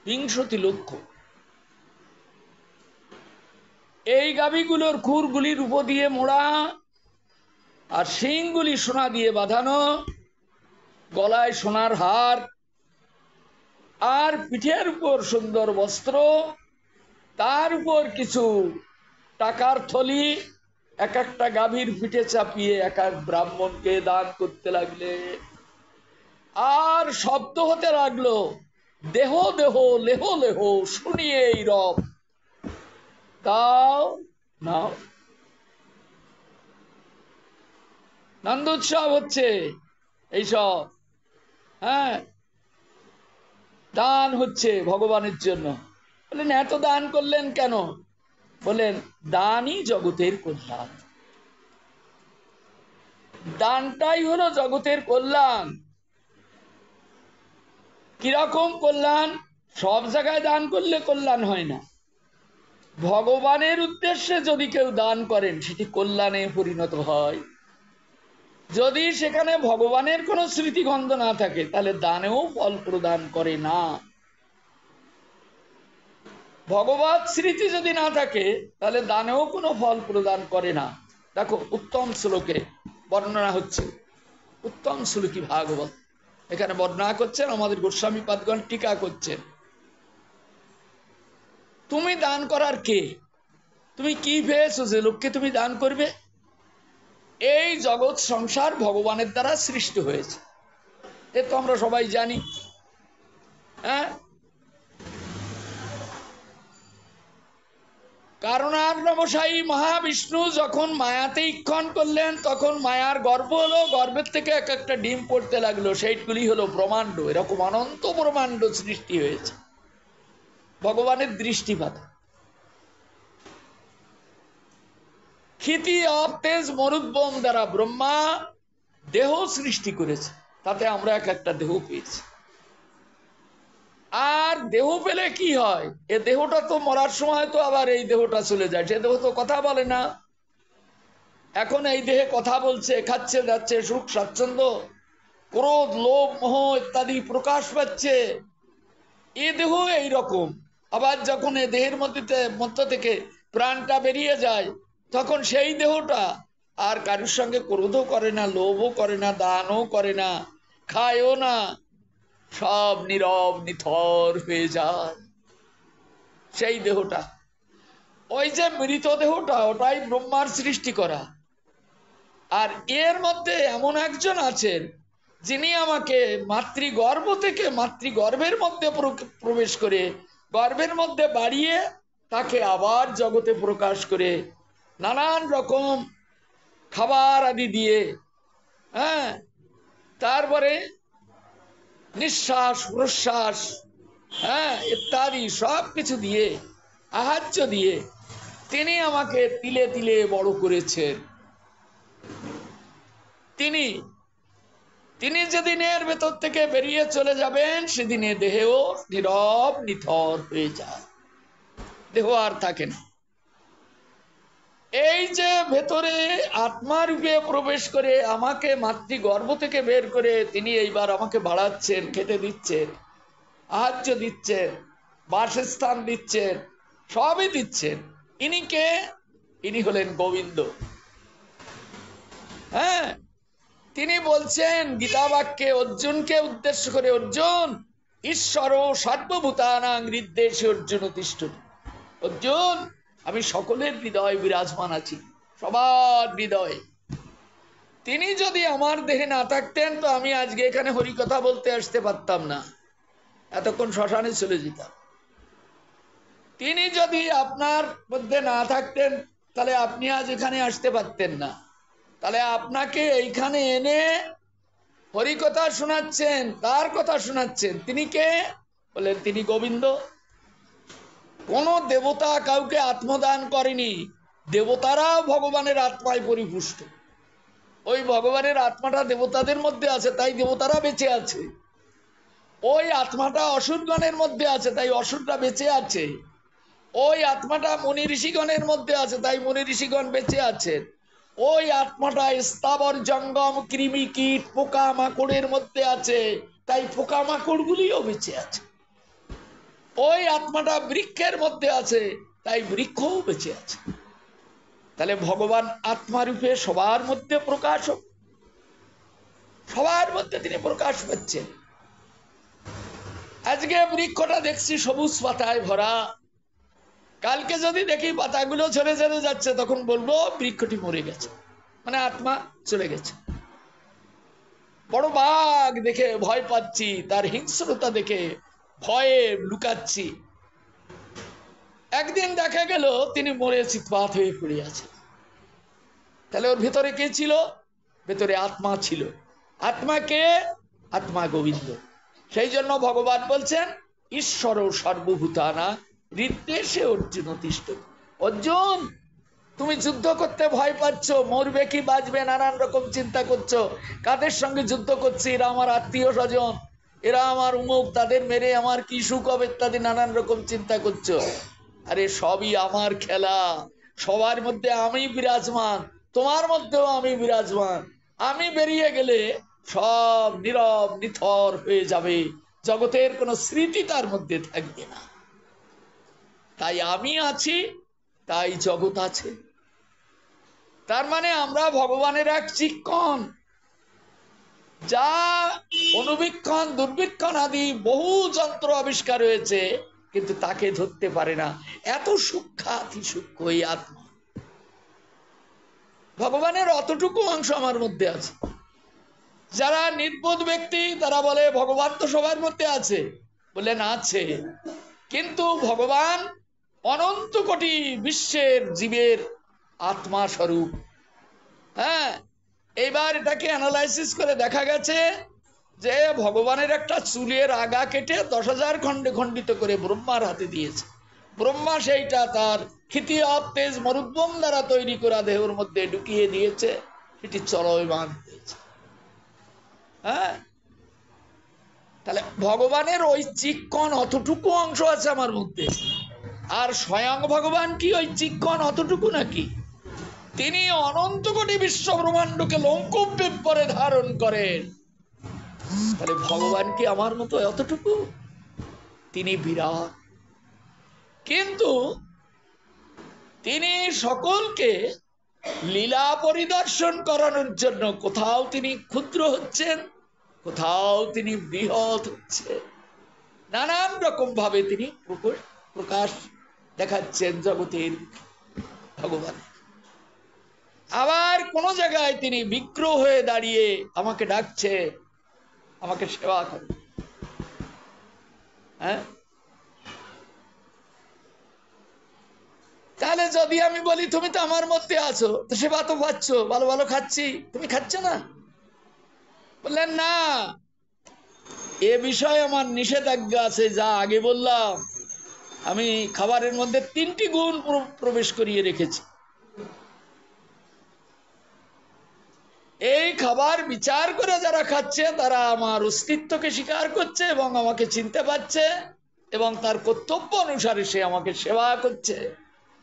20 লক্ষ। এই গাভীগুলোর খুরগুলি রূপ দিয়ে মোড়া, আর শিংগুলি সোনা দিয়ে বাঁধানো, গলায় সোনার হার, আর পিঠের উপর সুন্দর বস্ত্র, তার উপর কিছু টাকার থলি, এক একটা গাভীর পিঠে চাপিয়ে এক এক ব্রাহ্মণকে দান করতে লাগলে। আর শব্দ হতে লাগলো, দেহ দেহ লেহ লেহ শুনিয়ে এই রব, তাও নাও। নন্দ উৎসব হচ্ছে এইসব। হ্যাঁ, দান হচ্ছে ভগবানের জন্য। বললেন এত দান করলেন কেন? বলেন দানই জগতের কল্যাণ, দানটাই হলো জগতের কল্যাণ। কিরকম কল্যাণ? সব জায়গায় দান করলে কল্যাণ হয় না। ভগবানের উদ্দেশ্যে যদি কেউ দান করেন সেটি কল্যাণে পরিণত হয়। যদি সেখানে ভগবানের কোনো স্মৃতিগন্ধ না থাকে তাহলে দানেও ফল প্রদান করে না। ভগবত স্মৃতি যদি না থাকে তাহলে দানেও কোনো ফল প্রদান করে না। দেখো উত্তম শ্লোকে বর্ণনা হচ্ছে, উত্তম শ্লোকী ভাগবত এখানে বর্ণনা করছেন, আমাদের গোস্বামী পাদগণ টিকা করছেন। তুমি দান করার কে? তুমি কি পেয়েছো যে লোককে তুমি দান করবে? এই জগৎ সংসার ভগবানের দ্বারা সৃষ্টি হয়েছে, এ তো আমরা সবাই জানি। হ্যাঁ, কারণার্ণবসায়ী মহাবিষ্ণু যখন মায়াতে ইক্ষণ করলেন তখন মায়ার গর্ভ হলো, গর্ভের থেকে এক একটা ডিম পড়তে লাগলো, সেইগুলি হলো ব্রহ্মাণ্ড। এরকম অনন্ত ব্রহ্মাণ্ড সৃষ্টি হয়েছে ভগবানের দৃষ্টিপাত। ক্ষিতি অতেজ মরুদ্বম দ্বারা ব্রহ্মা দেহ সৃষ্টি করেছে, তাতে আমরা এক একটা দেহ পেয়েছি। আর দেহ পেলে কি হয়, এ দেহটা তো মরার সময় তো আবার এই দেহটা চলে যায়, সে দেহ তো কথা বলে না। এখন এই দেহে কথা বলছে, খাচ্ছে যাচ্ছে, সুখ স্বাচ্ছন্দ্য, ক্রোধ লোভ মোহ ইত্যাদি প্রকাশ পাচ্ছে, এ দেহ এইরকম। আবার যখন এ দেহের মধ্য থেকে প্রাণটা বেরিয়ে যায়, তখন সেই দেহটা আর কারোর সঙ্গে ক্রোধও করে না, লোভও করে না, দানও করে না, খায়ও না, সব নীরব নিথর হয়ে যায় সেই দেহটা। ওই যে মৃত দেহটা, ওটাই ব্রহ্মার সৃষ্টি করা। আর এর মধ্যে এমন একজন আছেন যিনি আমাকে মাতৃগর্ভ থেকে, মাতৃগর্ভের মধ্যে প্রবেশ করে, গর্ভের মধ্যে বাড়িয়ে তাকে আবার জগতে প্রকাশ করে, নানান রকম খাবার আদি দিয়ে, হ্যাঁ, তারপরে নিঃশ্বাস প্রশ্বাস, হ্যাঁ, ইত্যাদি সব কিছু দিয়ে, আহার্য দিয়ে তিনি আমাকে তিলে তিলে বড় করেছেন। তিনি তিনি যেদিনের ভেতর থেকে বেরিয়ে চলে যাবেন, সেদিনে দেহেও নীরব নিথর হয়ে যায়, দেহ আর থাকে না। এই যে ভেতরে আত্মা রূপে প্রবেশ করে আমাকে মাতৃগর্ভ থেকে বের করে তিনি এইবার আমাকে বাড়াচ্ছেন, খেতে দিচ্ছেন, আহার্য দিচ্ছেন, বাসস্থান দিচ্ছেন, সবই দিচ্ছেন। ইনি কে? ইনি হলেন গোবিন্দ। হ্যাঁ, তিনি বলছেন গীতা বাক্যে অর্জুনকে উদ্দেশ্য করে, অর্জুন ঈশ্বর সর্বভূতানাং হৃদ্দেশে অর্জুন তিষ্ঠতি। অর্জুন, আমি সকলের হৃদয় বিরাজমান আছি, সবার হৃদয়ে। তিনি যদি আমার দেহে না থাকতেন তো আমি আজকে এখানে হরিকথা বলতে আসতে পারতাম না, এতক্ষণ শ্মশানে চলে যেতাম। তিনি যদি আপনার মধ্যে না থাকতেন তাহলে আপনি আজ এখানে আসতে পারতেন না। তাহলে আপনাকে এইখানে এনে হরিকথা শোনাচ্ছেন, তার কথা শোনাচ্ছেন। তিনি কে? বলেন তিনি গোবিন্দ। কোন দেবতা কাউকে আত্মদান করেনি, দেবতারাও ভগবানের আত্মায় পরিপুষ্ট। ওই ভগবানের আত্মাটা দেবতাদের মধ্যে আছে, তাই দেবতারা বেঁচে আছে। ওই আত্মাটা অসুরগণের মধ্যে আছে, তাই অসুররা বেঁচে আছে। ওই আত্মাটা মুনি ঋষিগণের মধ্যে আছে, তাই মুনি ঋষিগণ বেঁচে আছেন। ওই আত্মাটা স্থাবর জঙ্গম কৃমি কীট পোকা মাকড়ের মধ্যে আছে, তাই পোকা মাকড় গুলিও বেঁচে আছে। ওই আত্মাটা বৃক্ষের মধ্যে আছে, তাই বৃক্ষও বেঁচে আছে। তাহলে ভগবান আত্মারূপে সবার মধ্যে প্রকাশ, সবার মধ্যে তিনি প্রকাশ পাচ্ছেন। আজকে বৃক্ষটা দেখছি সবুজ পাতায় ভরা, কালকে যদি দেখি পাতাগুলো ঝরে ঝরে যাচ্ছে, তখন বলবো বৃক্ষটি মরে গেছে, মানে আত্মা চলে গেছে। বড় বাঘ দেখে ভয় পাচ্ছি, তার হিংস্রতা দেখে ভয়ে লুকাচ্ছি। একদিন দেখা গেল তিনি মরে চিৎপাত হয়ে পড়ে আছে। তাহলে ওর ভেতরে কে ছিল? ভেতরে আত্মা ছিল। আত্মা কে? আত্মা গোবিন্দ। সেই জন্য ভগবান বলছেন ঈশ্বর সর্বভূতানা হৃদ্দেশে অর্জুন তিষ্ঠতি। অর্জুন, তুমি যুদ্ধ করতে ভয় পাচ্ছ, মরবে কি বাঁচবে নানান রকম চিন্তা করছো। কাদের সঙ্গে যুদ্ধ করছি? এরা আমার আত্মীয় স্বজন, এরা আমার উমুক, তাদের মেরে আমার কি সুখ হবে ইত্যাদি নানান রকম চিন্তা করছো। আরে সবই আমার খেলা, সবার মধ্যে আমি বিরাজমান, তোমার মধ্যেও আমি বিরাজমান। আমি বেরিয়ে গেলে সব নীরব নিথর হয়ে যাবে, জগতের কোনো স্মৃতি তার মধ্যে থাকবে না। তাই আমি আছি, তাই জগৎ আছে। তার মানে আমরা ভগবানের এক চিক্কণ, যা অনুবীক্ষণ দুর্বীক্ষণ আদি বহু যন্ত্র আবিষ্কার হয়েছে, কিন্তু তাকে ধরতে পারে না। এত সূক্ষ্মাতি সূক্ষ্ম এই আত্মা। ভগবানের অতটুকু অংশ আমার মধ্যে আছে। যারা নির্বোধ ব্যক্তি তারা বলে ভগবান তো সবার মধ্যে আছে, বলেন আছে, কিন্তু ভগবান অনন্ত কোটি বিশ্বের জীবের আত্মা স্বরূপ। হ্যাঁ, এইবার এটাকে অ্যানালাইসিস করে দেখা গেছে যে ভগবানের একটা চুলের আগা কেটে 10,000 খণ্ডে খণ্ডিত করে ব্রহ্মার হাতে দিয়েছে। ব্রহ্মা সেইটা তার ক্ষিতিয়ব তেজ মরুদ্গম দ্বারা তৈরি করা দেহের মধ্যে ঢুকিয়ে দিয়েছে, সেটি চলমান হয়েছে। হ্যাঁ, তাহলে ভগবানের ঐচ্ছিক কণ অতটুকু অংশ আছে আমার মধ্যে, আর স্বয়ং ভগবান কি ঐচ্ছিক কণ অতটুকু নাকি? তিনি অনন্ত কোটি বিশ্ব ব্রহ্মাণ্ডকে লৌকব্যে পরে ধারণ করেন। তাহলে ভগবান কি আমার মতো এতটুকু? তিনি বিরাট, কিন্তু তিনি সকলকে লীলা পরিদর্শন করানোর জন্য কোথাও তিনি ক্ষুদ্র হচ্ছেন, কোথাও তিনি বৃহৎ হচ্ছে, নানান রকম ভাবে তিনি প্রকাশ দেখাচ্ছেন জগতের ভগবান। আবার কোন জায়গায় তিনি বিগ্রহ হয়ে দাঁড়িয়ে আমাকে ডাকছে, আমাকে সেবা করে। হ্যাঁ, তাহলে যদি আমি বলি তুমি তো আমার মধ্যে আছো, তো সেবা তো পাচ্ছ, ভালো ভালো খাচ্ছি, তুমি খাচ্ছ না? বললেন না, এ বিষয়ে আমার নিষেধাজ্ঞা আছে। যা আগে বললাম, আমি খাবারের মধ্যে 3টি গুণ প্রবেশ করিয়ে রেখেছি। এই খাবার বিচার করে যারা খাচ্ছে তারা আমার অস্তিত্বকে স্বীকার করছে এবং আমাকে চিনতে পারছে, এবং তার কর্তব্য অনুসারে সে আমাকে সেবা করছে,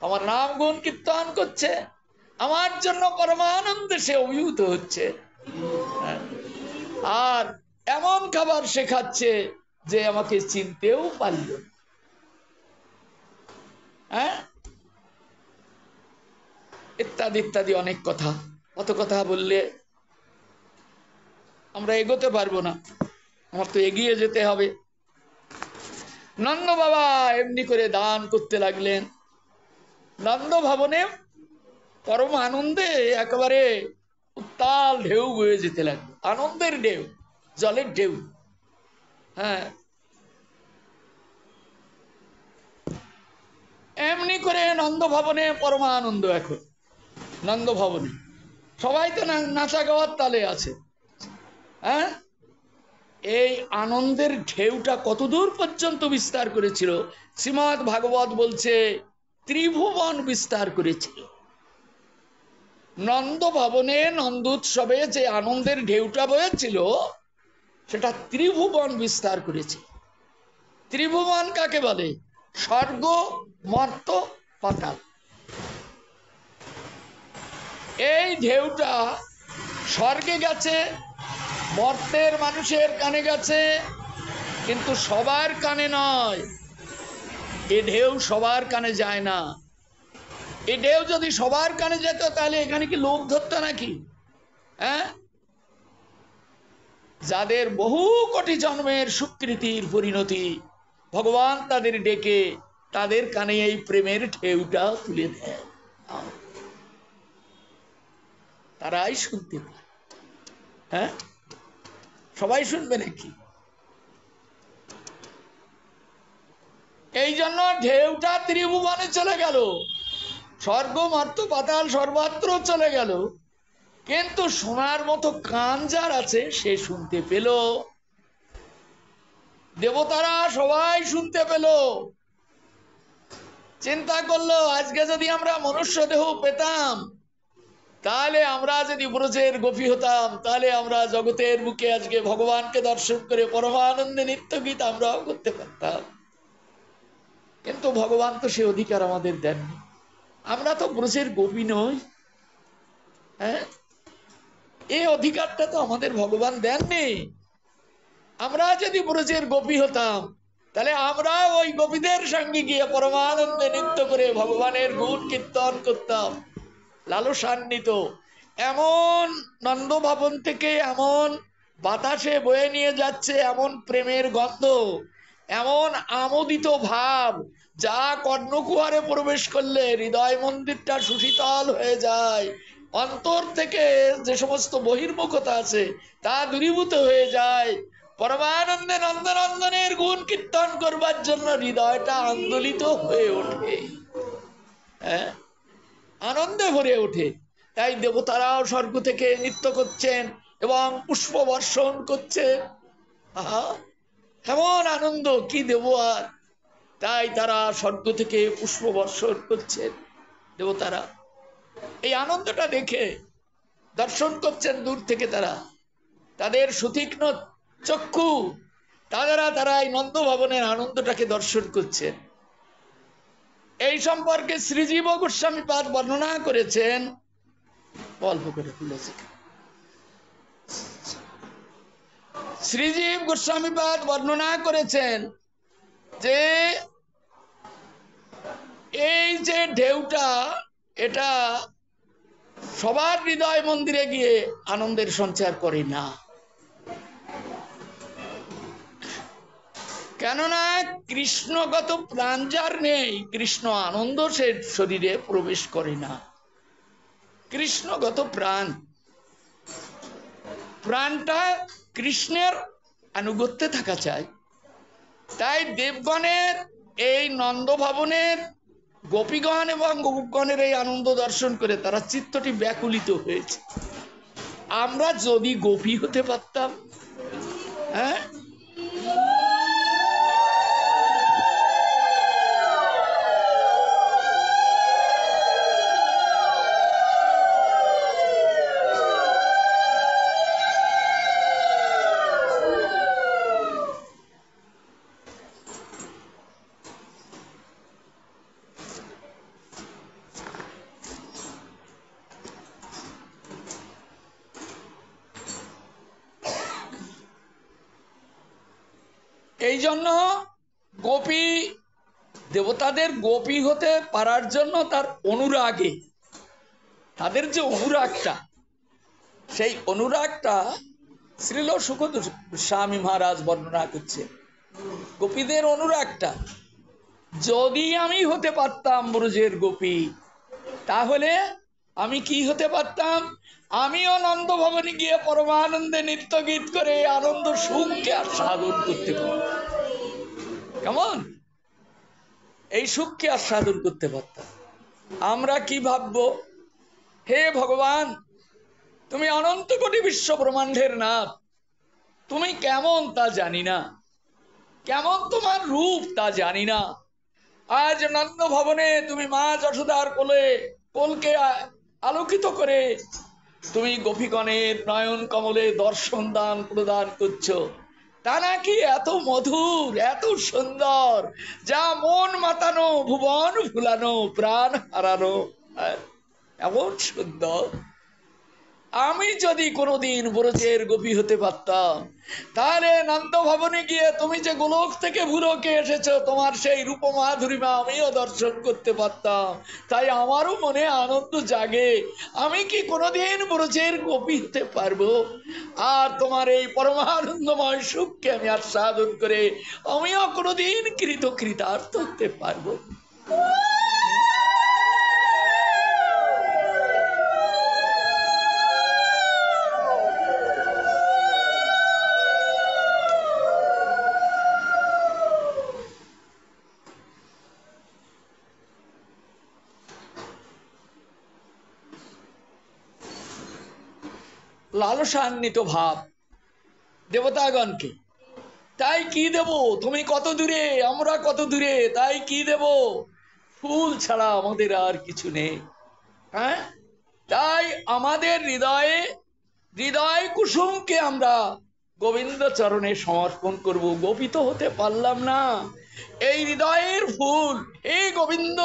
আমার নাম গুণ কীর্তন করছে, আমার জন্য পরমানন্দে সে অভিভূত হচ্ছে। আর এমন খাবার সে খাচ্ছে যে আমাকে চিনতেও পারল। হ্যাঁ, ইত্যাদি ইত্যাদি অনেক কথা। অত কথা বললে আমরা এগোতে পারবো না, আমার তো এগিয়ে যেতে হবে। নন্দ বাবা এমনি করে দান করতে লাগলেন। নন্দ ভবনে পরম আনন্দে একেবারে উত্তাল ঢেউ বয়ে যেতে লাগলো, আনন্দের ঢেউ, জলের ঢেউ। হ্যাঁ, এমনি করে নন্দ ভবনে পরমানন্দ। এখন নন্দ ভবনে সবাই তো নাচা গাওয়ার তালে আছে। হ্যাঁ, এই আনন্দের ঢেউটা কতদূর পর্যন্ত বিস্তার করেছিল? শ্রীমদ্ ভাগবত বলছে ত্রিভুবন বিস্তার করেছিল। নন্দ ভবনে নন্দোৎসবে যে আনন্দের ঢেউটা বয়েছিল সেটা ত্রিভুবন বিস্তার করেছে। ত্রিভুবন কাকে বলে? স্বর্গ, মর্ত, পাতাল। এই ঢেউটা স্বর্গে গেছে, মর্তের মানুষের কানে গেছে, কিন্তু সবার কানে নয়। এ ঢেউ সবার কানে যায় না। এ ঢেউ যদি সবার কানে যেত তাহলে এখানে কি লোক ধরতো নাকি? হ্যাঁ, যাদের বহু কোটি জন্মের সুকৃতির পরিণতি, ভগবান তাদের ডেকে তাদের কানে এই প্রেমের ঢেউটা তুলে দেয়, তারাই শুনতে পায়। হ্যাঁ, সবাই শুনবে নাকি? এই জন্য ঢেউটা ত্রিভুবনে চলে গেল, স্বর্গ, মর্ত, পাতাল সর্বত্র চলে গেল, কিন্তু শোনার মতো কান যার আছে সে শুনতে পেল। দেবতারা সবাই শুনতে পেল। চিন্তা করলো, আজকে যদি আমরা মনুষ্য দেহ পেতাম, তাহলে আমরা যদি ব্রজের গোপী হতাম, তাহলে আমরা জগতের বুকে আজকে ভগবানকে দর্শন করে পরমানন্দে নিত্য গীত আমরাও করতে পারতাম। কিন্তু ভগবান তো সে অধিকার আমাদের দেননি। আমরা তো ব্রজের গোপী নই। হ্যাঁ, এই অধিকারটা তো আমাদের ভগবান দেননি। আমরা যদি ব্রজের গোপী হতাম, তাহলে আমরা ওই গোপীদের সঙ্গে গিয়ে পরমানন্দে নৃত্য করে ভগবানের গুণ কীর্তন করতাম, লালসান্বিত। এমন নন্দ ভবন থেকে এমন বাতাসে বয়ে নিয়ে যাচ্ছে এমন প্রেমের গন্ধ, এমন আমোদিত ভাব, যা কর্ণকুহারে প্রবেশ করলে হৃদয় মন্দিরটা সুশীতল হয়ে যায়, অন্তর থেকে যে সমস্ত বহির্মুখতা আছে তা দূরীভূত হয়ে যায়। পরমানন্দে নন্দনন্দনের গুণ কীর্তন করবার জন্য হৃদয়টা আন্দোলিত হয়ে ওঠে। হ্যাঁ, আনন্দে ভরে ওঠে। তাই দেবতারাও স্বর্গ থেকে নৃত্য করছেন এবং পুষ্প বর্ষণ করছেন। আহা, এমন আনন্দ কি দেব আর! তাই তারা স্বর্গ থেকে পুষ্প বর্ষণ করছেন দেবতারা। এই আনন্দটা দেখে দর্শন করছেন দূর থেকে তারা। তাদের সুতীক্ষ্ণ চক্ষু তারা এই নন্দ ভবনের আনন্দটাকে দর্শন করছেন। এই সম্পর্কে শ্রীজীব গোস্বামী পাদ বর্ণনা করেছেন, অল্প করে খুলেছে। শ্রীজীব গোস্বামী পাদ বর্ণনা করেছেন যে এই যে ঢেউটা, এটা সবার হৃদয় মন্দিরে গিয়ে আনন্দের সঞ্চার করে না। কেননা কৃষ্ণগত প্রাণ যার নেই, কৃষ্ণ আনন্দ সে শরীরে প্রবেশ করে না। কৃষ্ণগত প্রাণটা কৃষ্ণের আনুগত্যে থাকা চাই। তাই দেবগণের এই নন্দ ভবনের গোপীগণ এবং গোপগণের এই আনন্দ দর্শন করে তারা চিত্তটি ব্যাকুলিত হয়েছে। আমরা যদি গোপী হতে পারতাম, হ্যাঁ, এই জন্য গোপী দেবতাদের গোপী হতে পারার জন্য তার অনুরাগে, তাদের যে অনুরাগটা, সেই অনুরাগটা শ্রীল সুখদ স্বামী মহারাজ বর্ণনা করছে। গোপীদের অনুরাগটা, যদি আমি হতে পারতাম ব্রজের গোপী, তাহলে আমি কি হতে পারতাম? আমিও নন্দ ভবনে গিয়ে পরমানন্দে নৃত্য গীত করে আনন্দ সুখকে আস্বাদন করতে পারতাম। কেমন এই সুখকে আস্বাদন করতে পারতাম। আমরা কি ভাববো? হে ভগবান, তুমি অনন্ত কোটি বিশ্ব ব্রহ্মাণ্ডের নাথ, তুমি কেমন তা জানি না, কেমন তোমার রূপ তা জানি না। আজ নন্দ ভবনে তুমি মা যশোদার কোলকে আলোকিত করে তুমি গোপীগণের নয়ন কমলে দর্শন দান প্রদান করছো। তা নাকি এত মধুর, এত সুন্দর, যা মন মাতানো, ভুবন ভুলানো, প্রাণ হারানো, এমন সুন্দর। আমি যদি কোনোদিন ব্রজের গোপী হতে পারতাম, তাহলে নন্দ ভবনে গিয়ে তুমি যে গোলক থেকে ভূলোকে এসেছো, তোমার সেই রূপ মাধুরিমা আমিও দর্শন করতে পারতাম। তাই আমারও মনে আনন্দ জাগে, আমি কি কোনোদিন ব্রজের গোপী হতে পারবো? আর তোমার এই পরমানন্দময় সুখকে আমি আস্বাদন করে আমিও কোনোদিন কৃতার্থ হতে পারবো? লালসান্বিত ভাব দেবতাগণকে। তাই কি দেব? তুমি কত দূরে, আমরা কত দূরে, তাই কি দেব? ফুল ছাড়া আমাদের আর কিছু নেই। হ্যাঁ, তাই আমাদের হৃদয় কুসুমকে আমরা গোবিন্দ চরণে সমর্পণ করব। গোপিত হতে পারলাম না, এই হৃদয়ের ফুল হে গোবিন্দ,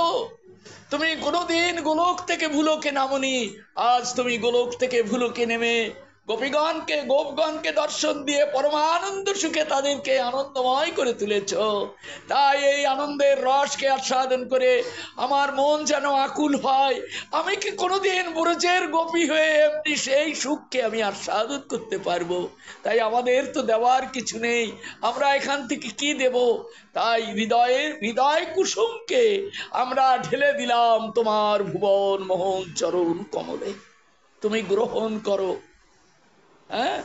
তুমি কোনোদিন গোলক থেকে ভুলোকে নামনি, আজ তুমি গোলক থেকে ভুলোকে নেমে গোপগণকে দর্শন দিয়ে পরমানন্দ সুখে তাদেরকে আনন্দময় করে তুলেছ। তাই এই আনন্দের রসকে আস্বাদন করে আমার মন যেন আকুল হয়। আমি কি কোনোদিন ব্রজের গোপী হয়ে এমনি সেই সুখকে আমি আস্বাদন করতে পারবো? তাই আমাদের তো দেওয়ার কিছু নেই, আমরা এখান থেকে কি দেব? তাই হৃদয় কুসুমকে আমরা ঢেলে দিলাম তোমার ভুবন মোহন চরণ কমলে, তুমি গ্রহণ করো। হ্যাঁ,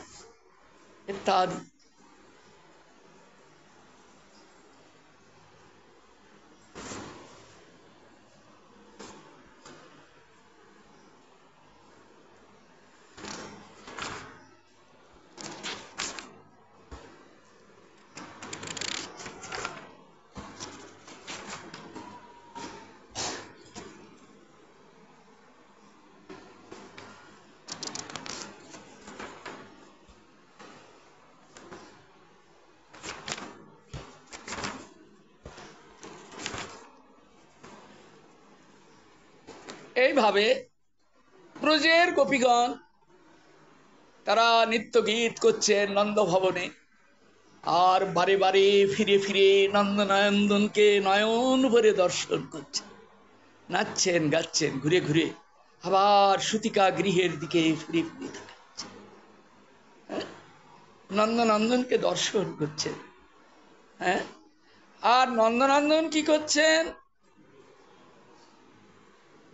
ইত্যাদি। এইভাবে ব্রজের গোপীগণ তারা নিত্য গীত করছেন নন্দ ভবনে, আর বারে বারে ফিরে ফিরে নন্দনকে নয়ন ভরে দর্শন করছেন, নাচছেন গাচ্ছেন, ঘুরে ঘুরে আবার সুতিকা গৃহের দিকে ফিরে ফিরে তাকাচ্ছেন, নন্দনকে দর্শন করছেন। হ্যাঁ, আর নন্দনন্দন কি করছেন?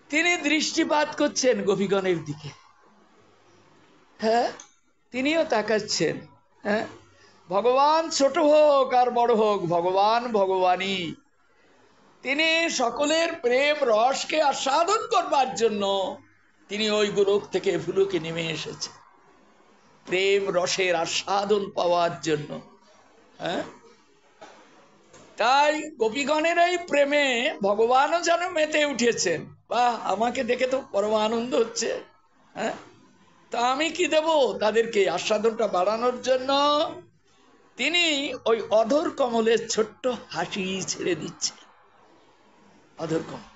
তিনি দৃষ্টিপাত করছেন গোপীগণের দিকে। হ্যাঁ, তিনিও তাকাচ্ছেন। হ্যাঁ, ভগবান ছোট হোক আর বড় হোক, ভগবান ভগবানই। তিনি সকলের প্রেম রসকে আস্বাদন করবার জন্য তিনি ওই গোলক থেকে ভুলুকে নেমে এসেছেন, প্রেম রসের আস্বাদন পাওয়ার জন্য। হ্যাঁ, তাই গোপীগণের এই প্রেমে ভগবানও যেন মেতে উঠেছেন। বাহ, আমাকে দেখে তো পরম আনন্দ হচ্ছে। হ্যাঁ, তা আমি কি দেব তাদেরকে আস্বাদনটা বাড়ানোর জন্য? তিনি ওই অধর কমলের ছোট্ট হাসি ছেড়ে দিচ্ছে। অধর কমল,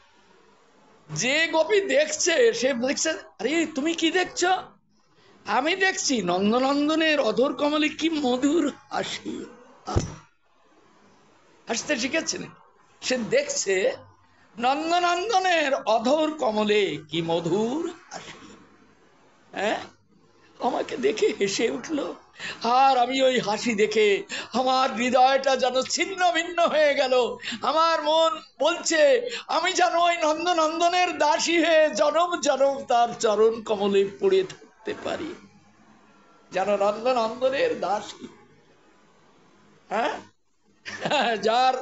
যে গোপী দেখছে সে দেখছে, আরে তুমি কি দেখছো? আমি দেখছি নন্দনন্দনের অধর কমলে কি মধুর হাসি। হাসতে শিখেছেন, সে দেখছে নন্দনন্দনের অধর কমলে কি মধুর হাসি। হ্যাঁ, আমাকে দেখে হেসে উঠল, আর আমি ওই হাসি দেখে আমার হৃদয়টা যেন ছিন্ন ভিন্ন হয়ে গেল। আমার মন বলছে আমি যেন ওই নন্দনন্দনের দাসী হয়ে জনম জনম তার চরণ কমলে পড়ে থাকতে পারি, যেন নন্দনন্দনের দাসী। হ্যাঁ, যার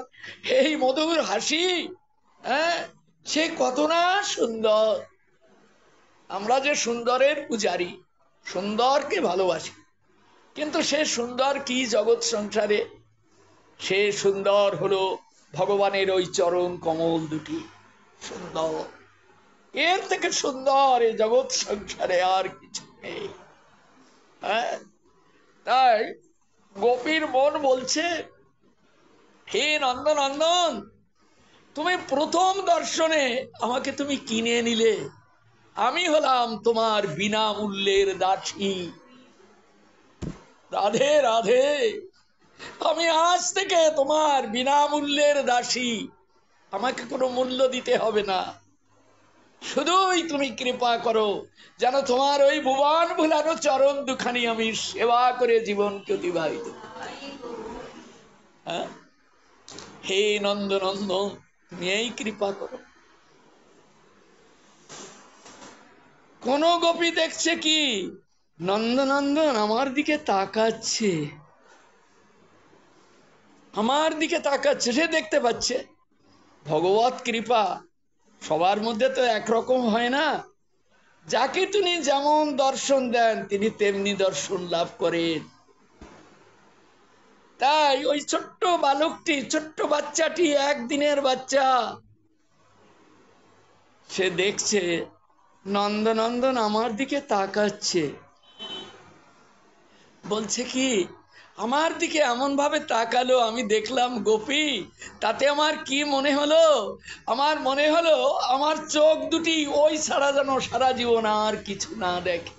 এই মধুর হাসি, হ্যাঁ, সে কত না সুন্দর। আমরা যে সুন্দরের পূজারী, সুন্দরকে ভালোবাসি, কিন্তু সে সুন্দর কি জগৎ সংসারে? সে সুন্দর হলো ভগবানের ওই চরণ কমল দুটি, সুন্দর। এর থেকে সুন্দর এই জগৎ সংসারে আর কিছু নেই। হ্যাঁ, তাই গোপীর মন বলছে, হে নন্দনন্দন, তুমি প্রথম দর্শনে আমাকে তুমি কিনে নিলে, আমি হলাম তোমার বিনামূল্যের দাসী। রাধে রাধে, আমি আজ থেকে তোমার বিনামূল্যের দাসী। আমাকে কোনো মূল্য দিতে হবে না, শুধুই তুমি কৃপা করো যেন তোমার ওই ভুবন ভুলানো চরণ দুখানি আমি সেবা করে জীবনকে অতিবাহিত। হ্যাঁ, হে নন্দনন্দন, তুমি এই কৃপা করো। কোন গোপী দেখছে কি নন্দনন্দন আমার দিকে তাকাচ্ছে, আমার দিকে তাকাচ্ছে, সে দেখতে পাচ্ছে। ভগবত কৃপা সবার মধ্যে তো একরকম হয় না, যাকে তিনি যেমন দর্শন দেন তিনি তেমনি দর্শন লাভ করেন। তাই ওই ছোট্ট বালকটি, ছোট্ট বাচ্চাটি, একদিনের বাচ্চা, সে দেখছে নন্দনন্দন আমার দিকে তাকাচ্ছে, বলছে কি আমার দিকে এমন ভাবে তাকালো, আমি দেখলাম গোপী, তাতে আমার কি মনে হলো? আমার মনে হলো আমার চোখ দুটি ওই ছাড়া যেন সারা জীবন আর কিছু না দেখে,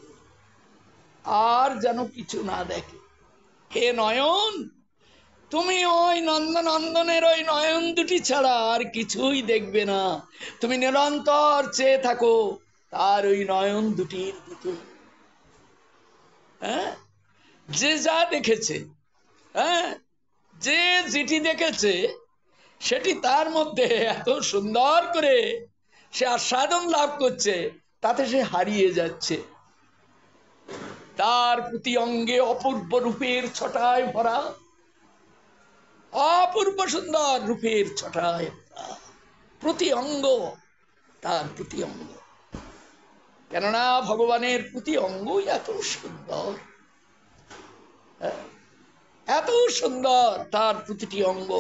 আর যেন কিছু না দেখে। হে নয়ন, তুমি ওই নন্দনন্দনের ওই নয়ন দুটি ছাড়া আর কিছুই দেখবে না, তুমি নিরন্তর চেয়ে থাকো তার ওই নয়ন দুটির দিকে। হ্যাঁ, যে যা দেখেছে, হ্যাঁ, যে যেটি দেখেছে সেটি তার মধ্যে এত সুন্দর করে সে আস্বাদন লাভ করছে, তাতে সে হারিয়ে যাচ্ছে। তার প্রতি অঙ্গে অপূর্ব রূপের ছটায় ভরা, অপূর্ব সুন্দর রূপের ছটায় ভরা, প্রতি অঙ্গ তার প্রতি অঙ্গ। কেননা ভগবানের প্রতি অঙ্গই এত সুন্দর, এত সুন্দর তার প্রতিটি অঙ্গ।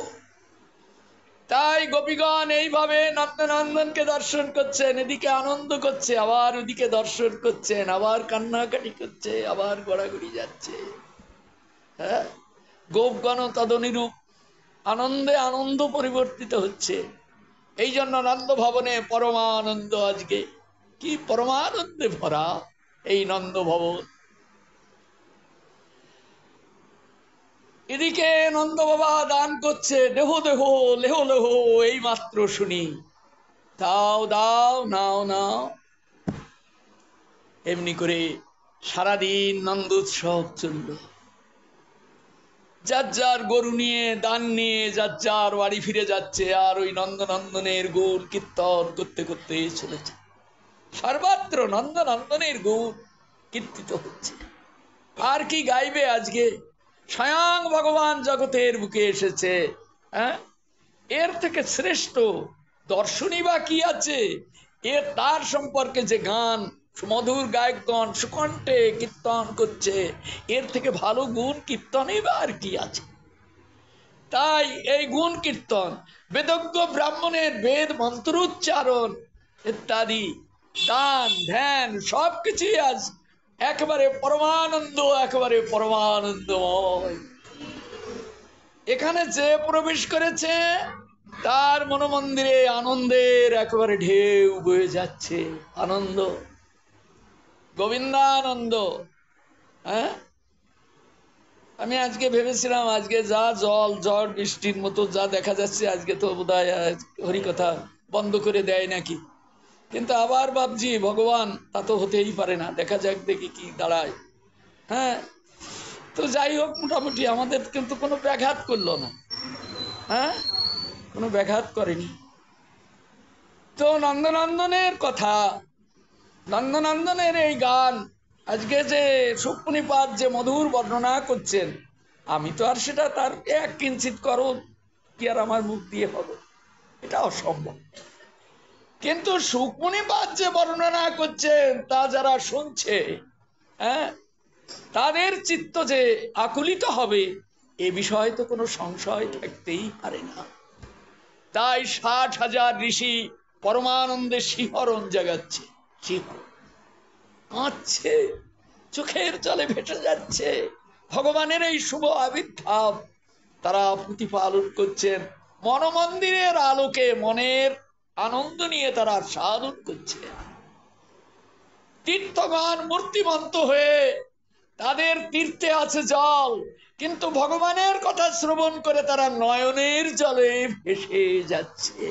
তাই গোপীগণ এইভাবে নন্দনন্দনকে দর্শন করছেন, এদিকে আনন্দ করছে, আবার ওদিকে দর্শন করছেন, আবার কান্নাকাটি করছে, আবার গড়াগড়ি যাচ্ছে। হ্যাঁ, গোপগণ তদনিরূপ আনন্দে আনন্দ পরিবর্তিত হচ্ছে। এই জন্য নন্দ ভবনে পরমানন্দ আজকে। কি পরমানন্দে ভরা এই নন্দ ভবন। এদিকে নন্দ বাবা দান করছে, দেহ দেহ লেহ লেহ, এই মাত্র শুনি দাও দাও নাও নাও। এমনি করে সারাদিন নন্দ উৎসব চলল। যার যার গরু নিয়ে দান নিয়ে যার যার বাড়ি ফিরে যাচ্ছে, আর ওই নন্দনন্দনের গুণ কীর্তন করতে করতে চলেছে। সর্বত্র নন্দনন্দনের গুণ কীর্তিত হচ্ছে। আর কি গাইবে আজকে? স্বয়ং ভগবান জগতের বুকে এসেছে। হ্যাঁ, এর থেকে শ্রেষ্ঠ দর্শনই বা কি আছে? এর তার সম্পর্কে যে গান সুমধুর গায়কগণ সুকণ্ঠে কীর্তন করছে, এর থেকে ভালো গুণ কীর্তনে বা আর কি আছে? তাই এই গুণ কীর্তন, বেদজ্ঞ ব্রাহ্মণের বেদ মন্ত্রোচ্চারণ ইত্যাদি, দান ধ্যান সবকিছুই আজ একেবারে পরমানন্দ, একেবারে পরমানন্দময়। এখানে যে প্রবেশ করেছে তার মনোমন্দিরে আনন্দের একেবারে ঢেউ বয়ে যাচ্ছে। আনন্দ, গোবিন্দানন্দ। হ্যাঁ, আমি আজকে ভেবেছিলাম আজকে যা জল ঝড় বৃষ্টির মতো যা দেখা যাচ্ছে, আজকে তো বোধহয় হরিকথা বন্ধ করে দেয় নাকি। কিন্তু আবার ভাবছি ভগবান, তা তো হতেই পারে না, দেখা যাক দেখি কি দাঁড়ায়। হ্যাঁ, তো যাই হোক, মোটামুটি আমাদের কিন্তু কোনো ব্যাঘাত করলো না। হ্যাঁ, কোনো ব্যাঘাত করেনি। তো নন্দনন্দনের কথা, নন্দনন্দনের এই গান, আজকে যে সুপ্রনিপাত যে মধুর বর্ণনা করছেন, আমি তো আর সেটা তার এক কিঞ্চিত করো কি আর আমার মুখ দিয়ে হবে, এটা অসম্ভব। কিন্তু সুপ্রনিপাত যে বর্ণনা করছেন তা যারা শুনছে, হ্যাঁ, তাদের চিত্ত যে আকুলিত হবে এ বিষয়ে তো কোনো সংশয় থাকতেই পারে না। তাই 60,000 ঋষি পরমানন্দে শিহরণ জাগাচ্ছে, কাঁদছে, চোখের জলে ভেসে যাচ্ছে। ভগবানের এই শুভ আবির্ভাব তারা প্রতিপালন করছেন, মনমন্দিরের আলোকে মনের আনন্দ নিয়ে তারা সাধন করছে। তীর্থগান মূর্তিমন্ত হয়ে তাদের তীর্থে আছে জল, কিন্তু ভগবানের কথা শ্রবণ করে তারা নয়নের জলে ভেসে যাচ্ছে।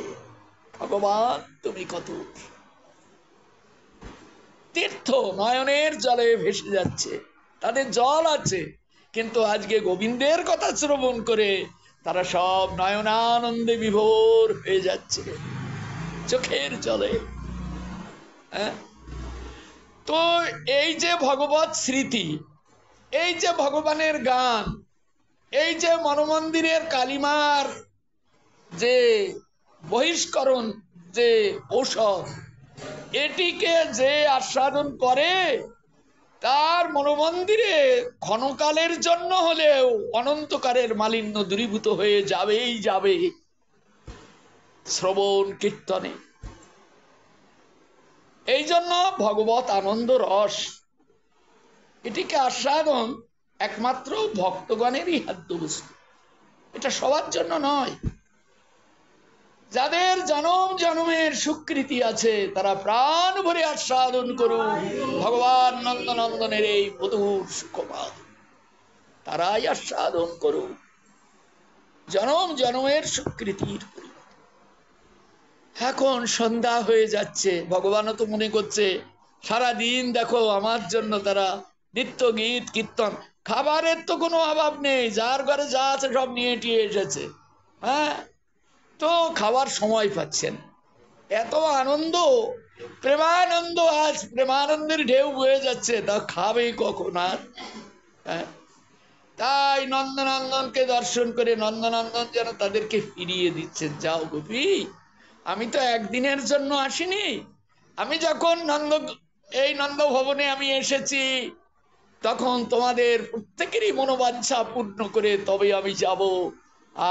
ভগবান তুমি কত, তীর্থ নয়নের জলে ভেসে যাচ্ছে, তাদের জল আছে, কিন্তু আজকে গোবিন্দের কথা শ্রবণ করে তারা সব নয়নানন্দে বিভোর হয়ে যাচ্ছে, চোখের জলে। হ্যাঁ, তো এই যে ভগবত স্মৃতি, এই যে ভগবানের গান, এই যে মনমন্দিরের কালিমার যে বহিষ্করণ, যে ঔষধ, এটিকে যে আস্বাদন করে তার মনোমন্দিরে ক্ষণকালের জন্য হলেও অনন্তকালের মালিন্য দূরীভূত হয়ে যাবেই যাবে শ্রবণ কীর্তনে। এই জন্য ভগবত আনন্দ রস, এটিকে আস্বাদন একমাত্র ভক্তগণেরই হাত বস্তু, এটা সবার জন্য নয়। যাদের জনম জনমের স্বীকৃতি আছে তারা প্রাণ ভরে আস্বাদন করুন ভগবান নন্দনন্দনের এই মধুর সুখপাদ, তারাই আস্বাদন করুন জনম জনমের স্বীকৃতির। এখন সন্ধ্যা হয়ে যাচ্ছে, ভগবানও তো মনে করছে সারাদিন দেখো আমার জন্য তারা নিত্য গীত কীর্তন, খাবারের তো কোনো অভাব নেই, যার ঘরে যা আছে সব নিয়ে টিয়ে এসেছে। হ্যাঁ, তো খাবার সময় পাচ্ছেন, এত আনন্দ, প্রেমানন্দ, আজ প্রেমানন্দের ঢেউ বয়ে যাচ্ছে, তা খাবে কখন আর? হ্যাঁ, তাই নন্দনন্দনকে দর্শন করে নন্দনন্দন যেন তাদেরকে ফিরিয়ে দিচ্ছেন, যাও গোপী, আমি তো একদিনের জন্য আসিনি, আমি যখন এই নন্দ ভবনে আমি এসেছি তখন তোমাদের প্রত্যেকেরই মনোবাঞ্ছা পূর্ণ করে তবে আমি যাব,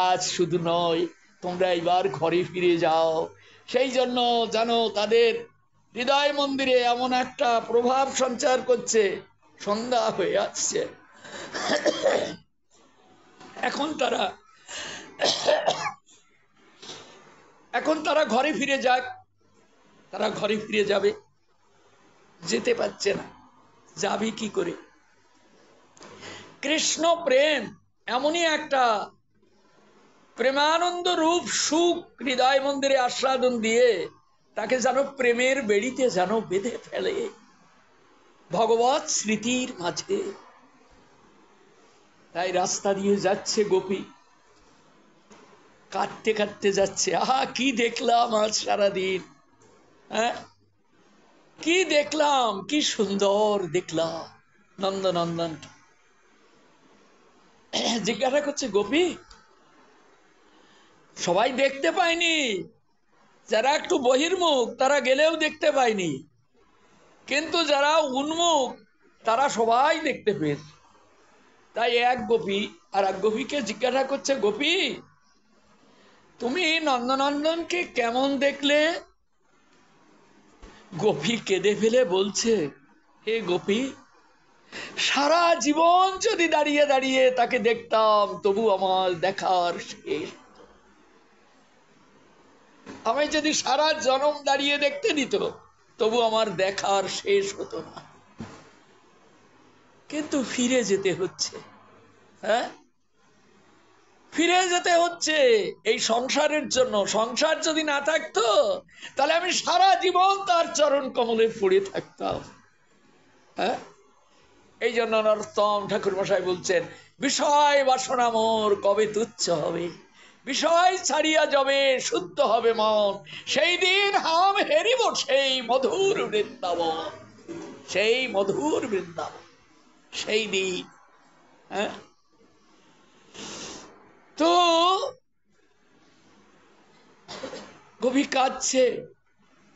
আজ শুধু নয়, তোমরা এবার ঘরে ফিরে যাও। সেই জন্য জানো তাদের হৃদয় মন্দিরে এমন একটা প্রভাব সঞ্চার করছে, সন্ধ্যা হয়ে আসছে, এখন তারা ঘরে ফিরে যাক, তারা ঘরে ফিরে যাবে। যেতে পারছে না, যাবি কি করে? কৃষ্ণ প্রেম এমনই একটা প্রেমানন্দ রূপ সুখ হৃদয় মন্দিরে আস্বাদন দিয়ে তাকে যেন প্রেমের বেড়িতে যেন বেঁধে ফেলে ভগবত স্মৃতির মাঝে। তাই রাস্তা দিয়ে যাচ্ছে গোপী, কাটতে কাটতে যাচ্ছে। আহা, কি দেখলাম আজ সারাদিন, হ্যাঁ, কি দেখলাম, কি সুন্দর দেখলাম নন্দনন্দন। জিজ্ঞাসা করছে গোপী, সবাই দেখতে পায়নি, যারা একটু বহির্মুখ তারা গেলেও দেখতে পায়নি, কিন্তু যারা উন্মুখ তারা সবাই দেখতে পেয়েছে। তাই এক গোপী আর এক গোপীকে জিজ্ঞাসা করছে, গোপী তুমি নন্দনন্দনকে কেমন দেখলে? গোপী কেঁদে ফেলে বলছে, হে গোপী, সারা জীবন যদি দাঁড়িয়ে দাঁড়িয়ে তাকে দেখতাম তবু আমার দেখার শেষ। আমি যদি সারা জনম দাঁড়িয়ে দেখতে দিত তবু আমার দেখার শেষ হতো না। কিন্তু ফিরে যেতে হচ্ছে, হ্যাঁ, ফিরে যেতে হচ্ছে এই সংসারের জন্য। সংসার যদি না থাকতো তাহলে আমি সারা জীবন তার চরণ কমলে পড়ে থাকতাম। হ্যাঁ, এই জন্য নরোত্তম ঠাকুর মশাই বলছেন, বিষয় বাসনা মোর কবে তুচ্ছ হবে, বিষয় ছাড়িয়া যাবে শুদ্ধ হবে মন, সেই দিন হাম হেরিব সেই মধুর বৃন্দাবন, সেই মধুর বৃন্দাবন, সেই দিন। হ্যাঁ, তো গোপী কাঁদছে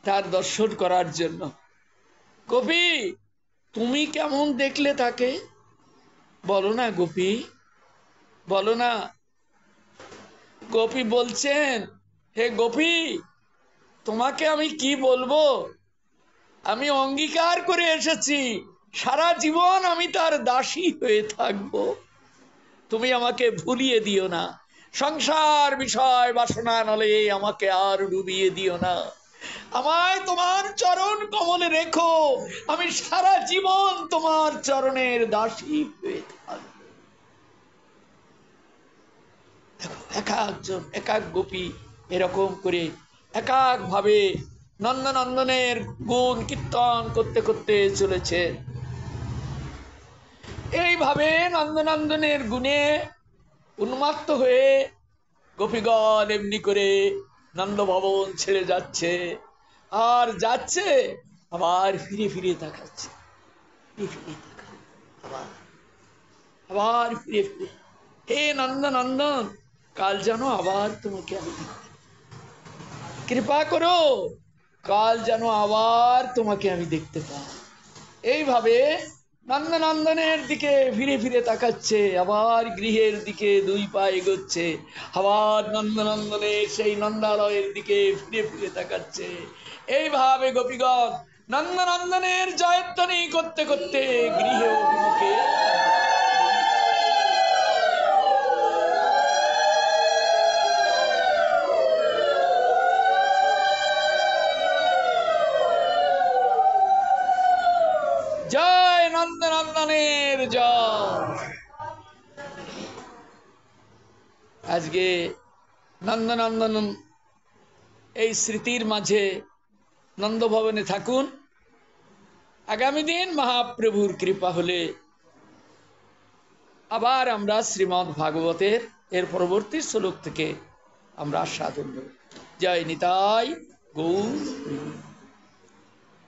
তার দর্শন করার জন্য। গোপী তুমি কেমন দেখলে তাকে, বলো না গোপী, বলো না। গোপী বলছেন, হে গোপী, তোমাকে আমি কি বলবো, আমি অঙ্গীকার করে এসেছি সারা জীবন আমি তার দাসী হয়ে থাকব, তুমি আমাকে ভুলিয়ে দিও না, সংসার বিষয় বাসনা নলে আমাকে আর ডুবিয়ে দিও না, আমায় তোমার চরণ কমলে রেখো, আমি সারা জীবন তোমার চরণের দাসী হয়ে থাকব। এক একজন এক এক গোপী এরকম করে এক এক ভাবে নন্দনন্দনের গুণ কীর্তন করতে করতে চলেছে। এইভাবে নন্দনন্দনের গুণে উন্মত্ত হয়ে গোপীগণ এমনি করে নন্দ ভবন ছেড়ে যাচ্ছে, আর যাচ্ছে আবার ফিরে ফিরে তাকাচ্ছে, ফিরে ফিরে তাকাচ্ছে, আবার আবার ফিরে ফিরে, হে নন্দনন্দন, কাল যেন আবার তোমাকে আমি কৃপা করো, কাল যেন আবার তোমাকে আমি দেখতে পাই। এইভাবে নন্দনন্দনের দিকে ফিরে ফিরে তাকাচ্ছে, আবার গৃহের দিকে দুই পা এগোচ্ছে, আবার নন্দনন্দনের সেই নন্দালয়ের দিকে ফিরে ফিরে তাকাচ্ছে। এইভাবে গোপীগণ নন্দনন্দনের জয়ধ্বনি করতে করতে গৃহে অভিমুখে। জয় নন্দনন্দনের জয়। আজকে নন্দনন্দন এই স্মৃতির মাঝে নন্দভবনে থাকুন। আগামী দিন মহাপ্রভুর কৃপা হলে আবার আমরা শ্রীমদ্ ভাগবতের এর পরবর্তী শ্লোক থেকে আমরা আস্বাদন করব। জয় নিতাই গৌর,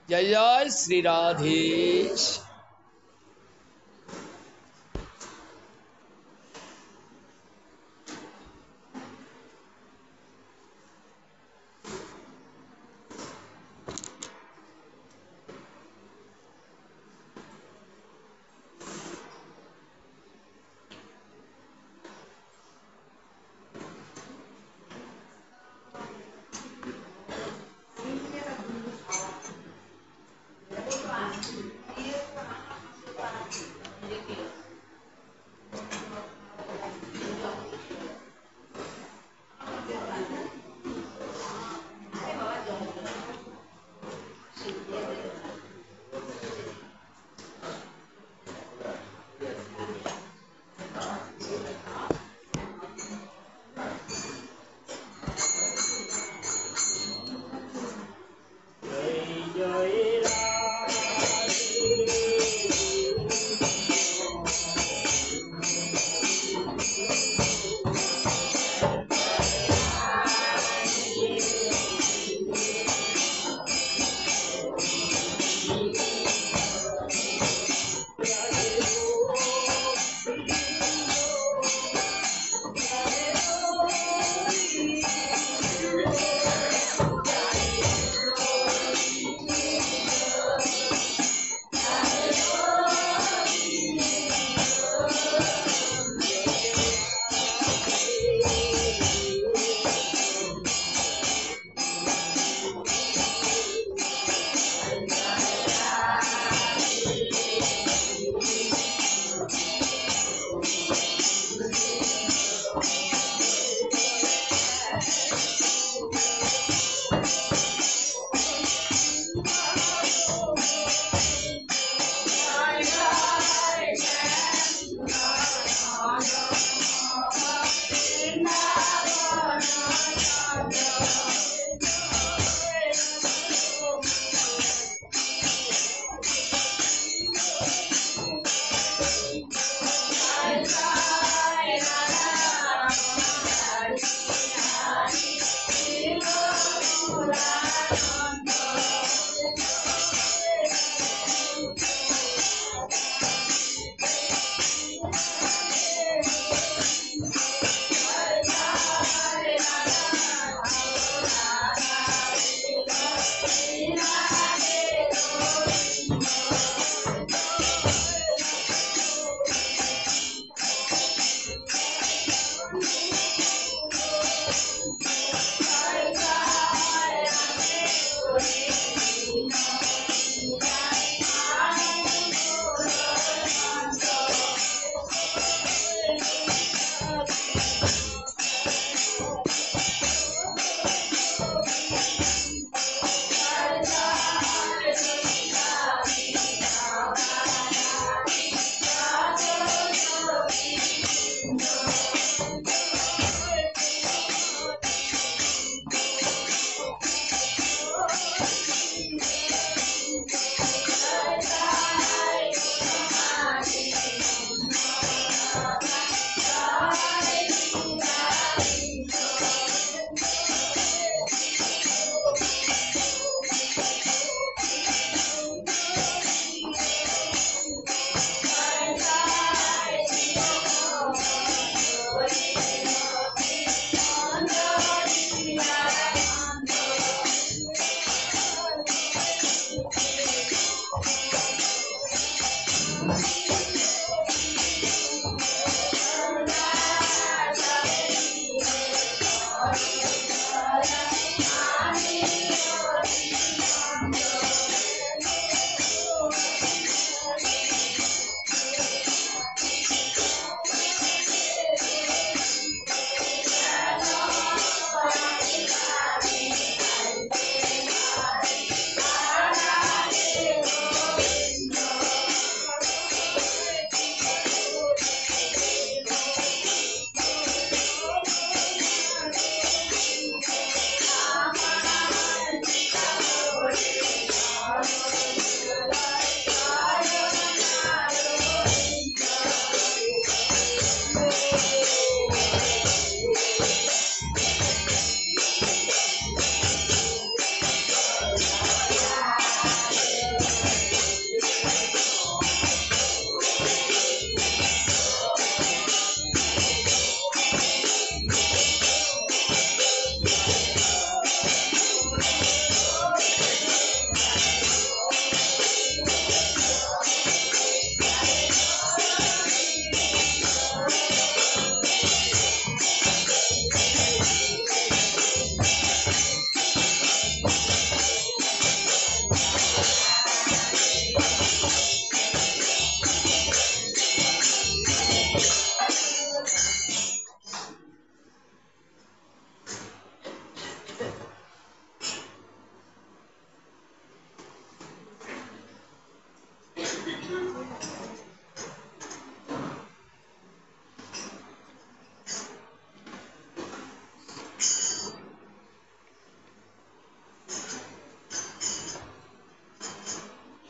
জয় জয় শ্রী রাধেশ।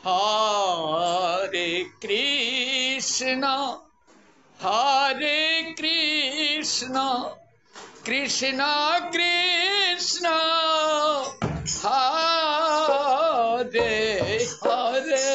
হরে কৃষ্ণ হরে কৃষ্ণ কৃষ্ণ কৃষ্ণ হরে হরে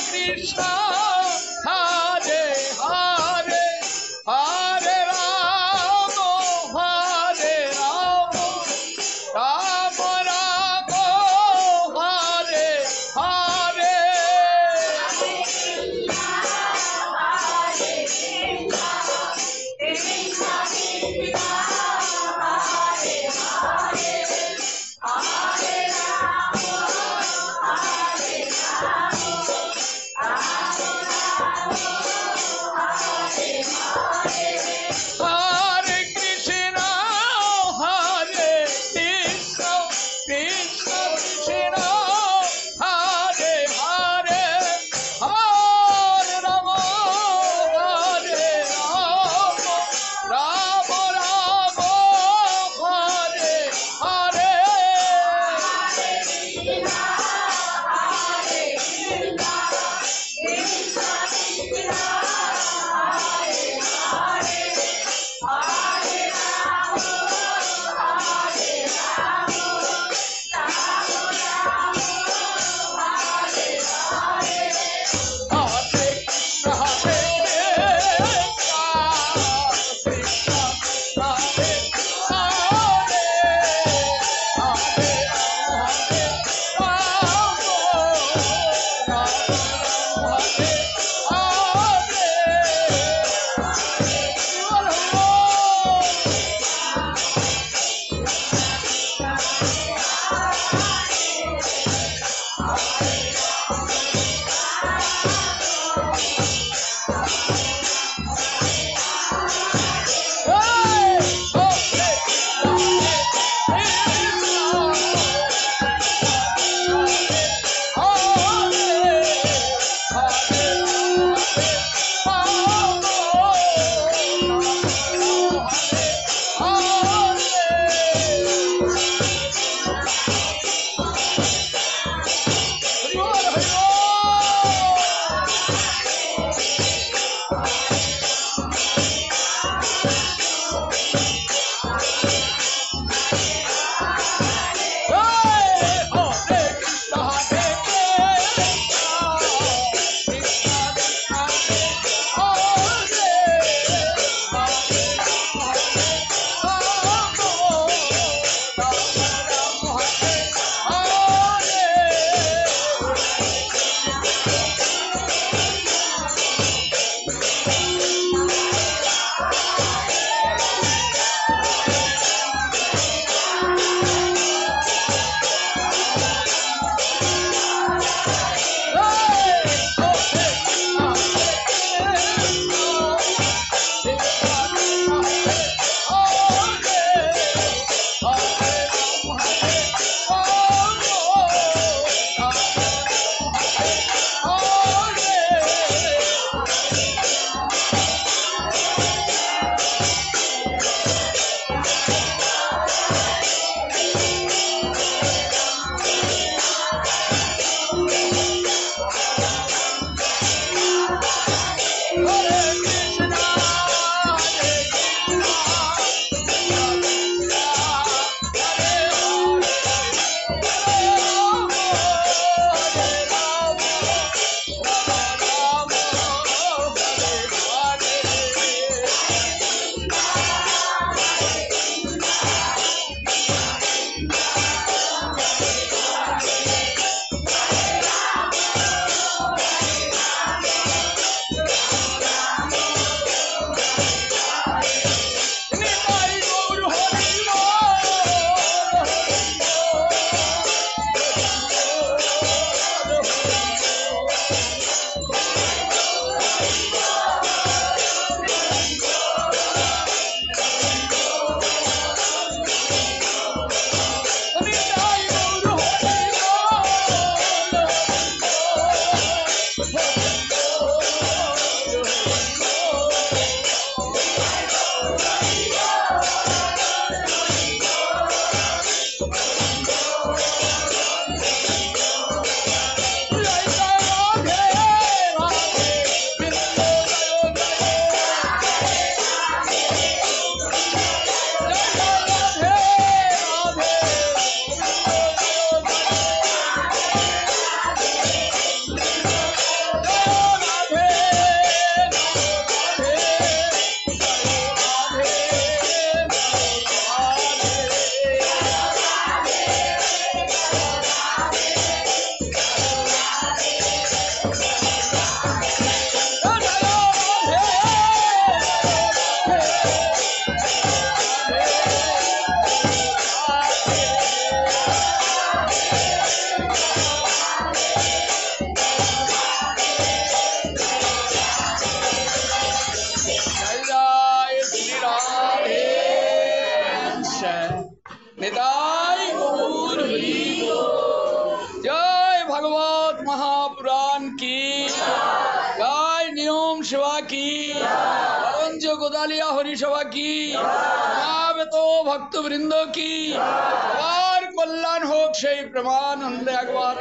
কৃষ্ণ হরে হরে হরে রাম হরে Ram Ram Ram Hare Hare Hare Krishna, Hare Krishna, Krishna Krishna, Hare Hare, Hare Rama, Hare Rama, Rama Rama, Hare Hare. সেবা কি, অরঞ্জ গোদালিয়া হরিসভা কি, তো ভক্তবৃন্দ কি, আর কল্যাণ হোক সেই প্রেমানন্দে একবার।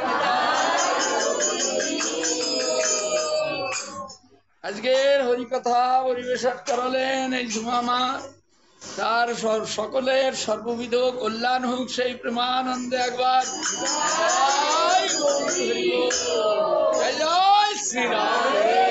আজকের হরিকথা পরিবেশন করালেন এই ঝুমামা, তার সকলের সর্ববিধ কল্যাণ হোক সেই প্রেমানন্দে একবার। জয় জয় শ্রীরাম।